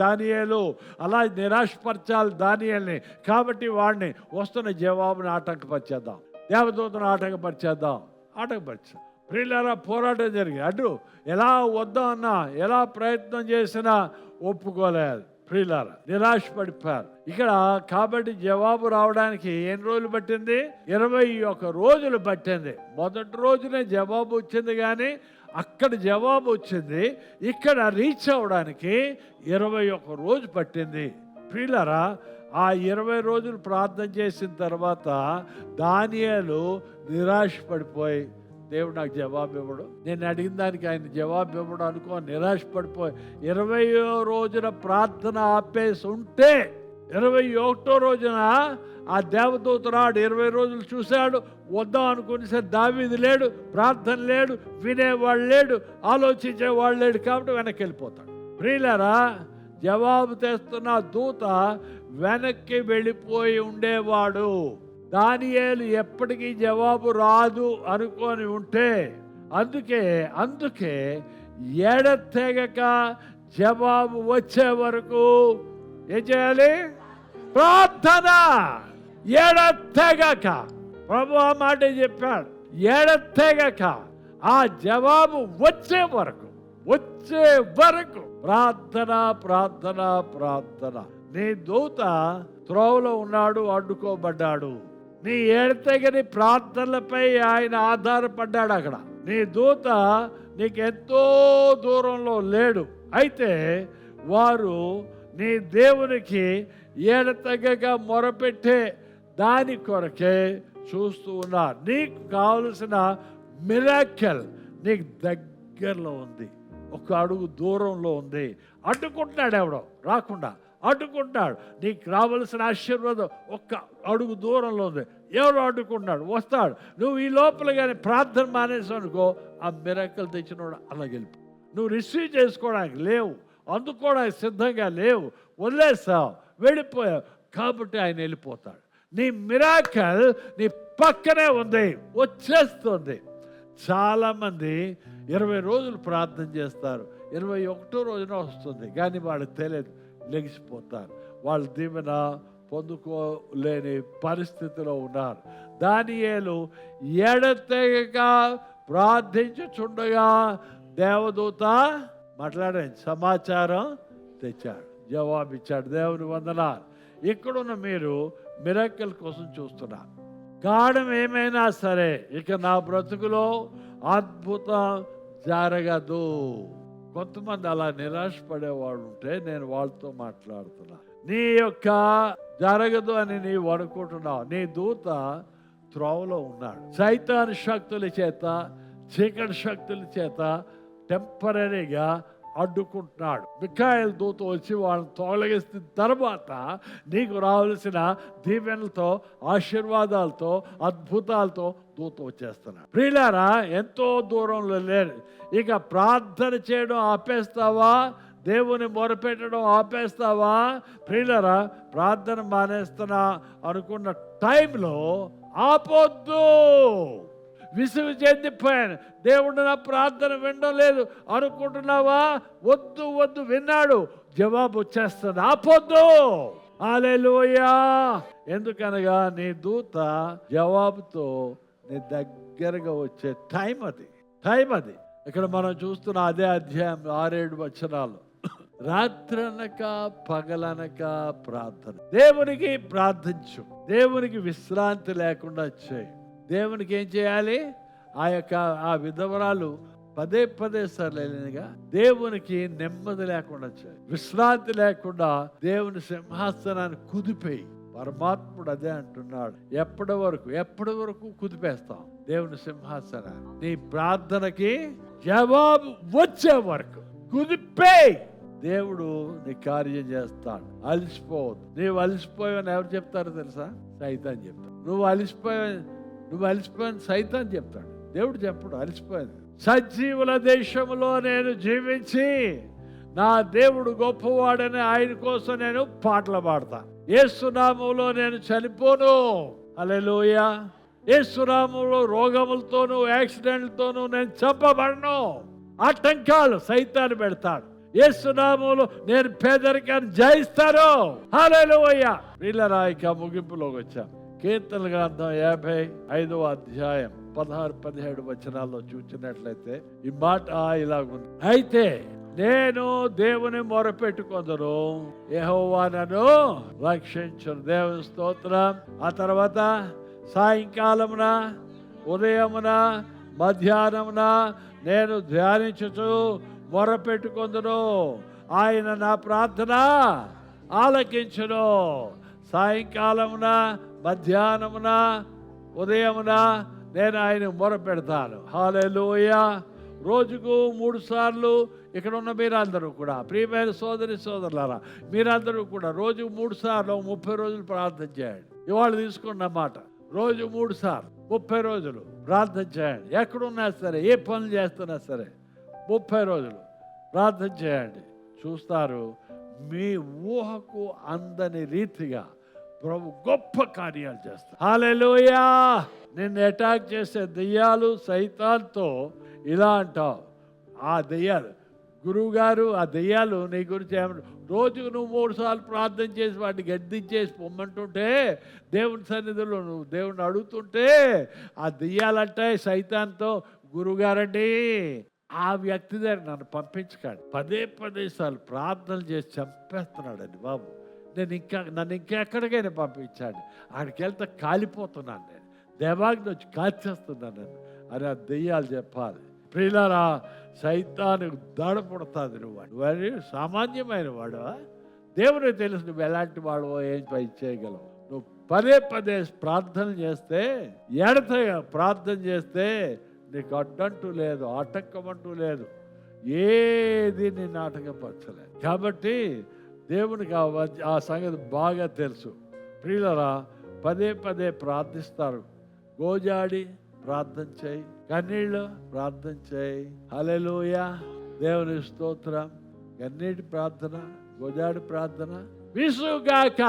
దానియేలు. అలా నిరాశపరచాలి దానియేలుని. కాబట్టి వాడిని వస్తున్న జవాబుని ఆటంకపరిచేద్దాం, దేవదూతను ఆటంకపరిచేద్దాం. ప్రియులారా, పోరాటం జరిగింది. అటు ఎలా వద్దామన్నా, ఎలా ప్రయత్నం చేసినా ఒప్పుకోలేదు. ప్రియులారా, నిరాశపడిపోయారు. ఇక్కడ కాబట్టి జవాబు రావడానికి ఎన్ని రోజులు పట్టింది? 21 రోజులు పట్టింది. మొదటి రోజునే జవాబు వచ్చింది, కానీ అక్కడ జవాబు వచ్చింది. ఇక్కడ రీచ్ అవ్వడానికి 21 రోజు పట్టింది. ప్రియులారా, ఆ 20 రోజులు ప్రార్థన చేసిన తర్వాత దానియేలు నిరాశపడిపోయి, దేవుడు నాకు జవాబు ఇవ్వడు, నేను అడిగిన దానికి ఆయన జవాబు ఇవ్వడు అనుకో నిరాశపడిపోయి 20వ రోజున ప్రార్థన ఆపేసి ఉంటే 21వ రోజున ఆ దేవదూత రాడు. 20 రోజులు చూశాడు, వద్దాం అనుకుని సరే దావీదు లేడు, ప్రార్థన లేడు, వినేవాళ్ళు లేడు, ఆలోచించేవాళ్ళు లేడు, కాబట్టి వెనక్కి వెళ్ళిపోతాడు. ప్రియులారా, జవాబు తెస్తున్న దూత వెనక్కి వెళ్ళిపోయి ఉండేవాడు. దానియేలు ఎప్పటికీ జవాబు రాదు అనుకొని ఉంటే, అందుకే ఎడతెగక జవాబు వచ్చే వరకు ఏం చేయాలి? ప్రార్థన. ఎడతెగక ప్రభు ఆ మాట చెప్పాడు. ఎడతెగక ఆ జవాబు వచ్చే వరకు ప్రార్థన. నీ దూత త్రోవలో ఉన్నాడు, అడ్డుకోబడ్డాడు. నీ ఎడతెగని ప్రార్థనలపై ఆయన ఆధారపడ్డాడు. అక్కడ నీ దూత నీకెంతో దూరంలో లేడు. అయితే వారు నీ దేవునికి ఎడతెగక మొరపెట్టే దాని కొరకే చూస్తూ ఉన్నారు. నీకు కావలసిన మిరాకిల్ నీకు దగ్గరలో ఉంది, ఒక అడుగు దూరంలో ఉంది. అడ్డుకుంటున్నాడు ఎవడో రాకుండా, అడ్డుకుంటాడు. నీకు రావలసిన ఆశీర్వాదం ఒక్క అడుగు దూరంలో ఉంది. ఎవరు అడ్డుకుంటున్నాడు? వస్తాడు. నువ్వు ఈ లోపల కానీ ప్రార్థన మానేసావు అనుకో, ఆ మిరాకిల్ తెచ్చినోడు అలా గెలుపు. నువ్వు రిసీవ్ చేసుకోవడానికి లేవు, అందుకోవడానికి సిద్ధంగా లేవు, వదిలేస్తావు, వెళ్ళిపోయావు. కాబట్టి ఆయన వెళ్ళిపోతాడు. నీ మిరాకిల్ నీ పక్కనే ఉంది, వచ్చేస్తుంది. చాలామంది 20 రోజులు ప్రార్థన చేస్తారు, 21వ రోజున వస్తుంది, కానీ వాళ్ళకి తెలియదు, లెగిసిపోతారు. వాళ్ళు దీవెన పొందుకోలేని పరిస్థితిలో ఉన్నారు. దానియేలు ఎడతెగక ప్రార్థించుచుండగా దేవదూత మాట్లాడాడు, సమాచారం తెచ్చాడు, జవాబిచ్చాడు. దేవుని వందనాలు. ఇక్కడున్న మీరు మిరాకిల్ కోసం చూస్తున్నారు. కారణం ఏమైనా సరే ఇక నా బ్రతుకులో అద్భుతం జరగదు. కొంతమంది అలా నిరాశపడేవాళ్ళు ఉంటే నేను వాళ్ళతో మాట్లాడుతున్నా. నీ యొక్క జరగదు అని నీవు అనుకుంటున్నావు. నీ దూత త్రోవలో ఉన్నాడు. సైతాను శక్తుల చేత, చీకటి శక్తుల చేత టెంపరీగా అడ్డుకుంటున్నాడు. మిఖాయేలు దూత వచ్చి వాళ్ళని తొలగిస్తున్న తర్వాత నీకు రావాల్సిన దీవెనలతో, ఆశీర్వాదాలతో, అద్భుతాలతో దూత వచ్చేస్తున్నాడు. ప్రియులారా, ఎంతో దూరంలో లేరు. ఇక ప్రార్థన చేయడం ఆపేస్తావా? దేవుని మొరపెట్టడం ఆపేస్తావా? ప్రియులారా, ప్రార్థన మానేస్తున్నా అనుకున్న టైంలో ఆపొద్దు. విసుగు చెందిపోయాను, దేవుడు నా ప్రార్థన వినడం లేదు అనుకుంటున్నావా? వద్దు, విన్నాడు, జవాబు వచ్చేస్తుంది. ఆపొద్దు. హల్లెలూయా. ఎందుకనగా నీ దూత జవాబుతో నీ దగ్గరగా వచ్చే టైం అది. ఇక్కడ మనం చూస్తున్న అదే అధ్యాయం 6-7 వచనాలు. రాత్రనక పగలనక ప్రార్థన. దేవునికి ప్రార్థించు, దేవునికి విశ్రాంతి లేకుండా చేయి. దేవునికి ఏం చేయాలి? ఆ విధవరాలు పదే సార్లుగా దేవునికి నెమ్మది లేకుండా చేయి, విశ్రాంతి లేకుండా దేవుని సింహాసనాన్ని కుదిపేయి. పరమాత్ముడు అదే అంటున్నాడు. ఎప్పటి వరకు కుదిపేస్తాం దేవుని సింహాసనాన్ని? నీ ప్రార్థనకి జవాబు వచ్చే వరకు కుదిపేయి. దేవుడు నీ కార్యం చేస్తాడు. అలసిపోవద్దు. నీవు అలసిపోయావని ఎవరు చెప్తారో తెలుసా? సైతాన్ చెప్తాడు. నువ్వు అలసిపోయాను సైతాన్ చెప్తాడు. దేవుడు చెప్పడు అలసిపోయాను. సజీవుల దేశంలో నేను జీవించి నా దేవుడు గొప్పవాడని ఆయన కోసం నేను పాటలు పాడతా. యేసు నామములో నేను చనిపోను. హల్లెలూయా. యేసు నామములో రోగములతోనూ యాక్సిడెంట్లతోనూ నేను చంపబడను. ఆటంకాలు సైతాన్ని పెడతాడు. యేసు నామములో నేను పేదరికాన్ని జయిస్తాను. హల్లెలూయా. వీళ్ళరా ఇక ముగింపులోకి వచ్చాం. కీర్తన గ్రంథం 55వ అధ్యాయం 16-17 వచనాల్లో చూసినట్లయితే ఈ మాట ఇలాగుంది. అయితే నేను దేవుని మొరపెట్టుకొందును, యెహోవా నన్ను రక్షించును. దేవుని స్తోత్రం. ఆ తర్వాత సాయంకాలమున, ఉదయమున, మధ్యాహ్నమున నేను ధ్యానించుచు మొరపెట్టుకొందును, ఆయన నా ప్రార్థన ఆలకించును. సాయంకాలమున, మధ్యాహ్నమున, ఉదయమున నేను ఆయన మొరపెడతాను. హల్లెలూయా. రోజుకు 3 సార్లు ఇక్కడ ఉన్న మీరందరూ కూడా, ప్రియమైన సోదరులారా, మీరందరూ కూడా రోజుకు 3 సార్లు 30 రోజులు ప్రార్థన చేయండి. ఇవాళ తీసుకున్నమాట. రోజు 3 సార్లు 30 రోజులు ప్రార్థన చేయండి. ఎక్కడున్నా సరే, ఏ పనులు చేస్తున్నా సరే 30 రోజులు ప్రార్థన చేయండి. చూస్తారు, మీ ఊహకు అందని రీతిగా ప్రభు గొప్ప కార్యాలు చేస్తారు. హల్లెలూయా. నిన్ను అటాక్ చేసే దెయ్యాలు సైతాన్తో ఇలా అంటావు. ఆ దెయ్యాలు, గురువు గారు, ఆ దెయ్యాలు నీ గురించి ఏమంటారు? రోజుకు నువ్వు 3 సార్లు ప్రార్థన చేసి వాటిని గద్దించేసి పొమ్మంటుంటే, దేవుని సన్నిధిలో నువ్వు దేవుడిని అడుగుతుంటే, ఆ దెయ్యాలంటాయి సైతాన్తో, గురువుగారండి ఆ వ్యక్తి దగ్గర నన్ను పంపించకండి, పదే సార్లు ప్రార్థనలు చేసి చంపేస్తున్నాడండి బాబు, నన్ను ఇంకెక్కడికైనా పంపించాడు, ఆడికి వెళ్తే కాలిపోతున్నాను, నేను దేవాగ్ని వచ్చి కాల్చేస్తున్నాను నేను అని ఆ దెయ్యాలు చెప్పాలి. ప్రియులారా, సైతాను దడ పుడుతుంది. నువ్వు సామాన్యమైన వాడు, దేవునికి తెలుసు నువ్వు ఎలాంటి వాడువో, ఏం పై చేయగలవు. నువ్వు పదే ప్రార్థన చేస్తే, ఎడతగా ప్రార్థన చేస్తే నీకు అడ్డంటూ లేదు, ఆటంకం అంటూ లేదు, ఏది నిన్ను ఆటంకపరచలేదు. కాబట్టి దేవునికి ఆ సంగతి బాగా తెలుసు. ప్రియులరా, పదే ప్రార్థిస్తారు. గోజాడి ప్రార్థన చేయి, కన్నీళ్ళు ప్రార్థన చేయి. హల్లెలూయా, దేవుని స్తోత్రం. కన్నీటి ప్రార్థన, గోజాడి ప్రార్థన, విసుగాక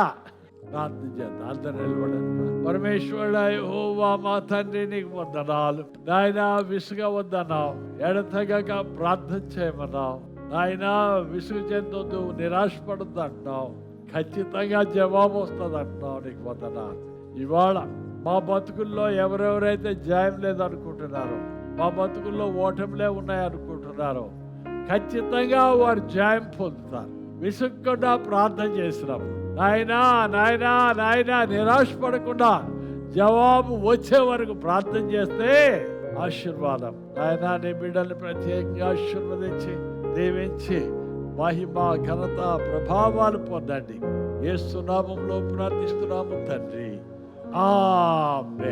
ప్రార్థన చేద్దాం. అందరూ నిలబడండి. పరమేశ్వరుడా, యెహోవా మా తండ్రి, నీకు వందనాలు నాయనా. విసుగవద్దన్నావు, ఎడతెగక ప్రార్థన చేయమన్నావు నాయనా. విసుగు చెందొద్దు, నిరాశపడద్దు అంటున్నావు. ఖచ్చితంగా జవాబు వస్తుంది అంటున్నావు. నీకు వందనాలు. ఇవాళ మా బతుకుల్లో ఎవరెవరైతే జయం లేదనుకుంటున్నారో, మా బతుకుల్లో ఓటమిలే ఉన్నాయనుకుంటున్నారో, ఖచ్చితంగా వారు జయం పొందుతారు. విసుగకుండా ప్రార్థన చేసినప్పుడు నాయనా నిరాశపడకుండా జవాబు వచ్చే వరకు ప్రార్థన చేస్తే ఆశీర్వాదం. నాయనా, నీ బిడ్డల్ని ప్రత్యేకంగా ఆశీర్వదించి దీవించి మహిమ ఘనత ప్రభావాలు పొందండి. యేసు నామములో ప్రార్థిస్తున్నాము తండ్రి, ఆమేన్.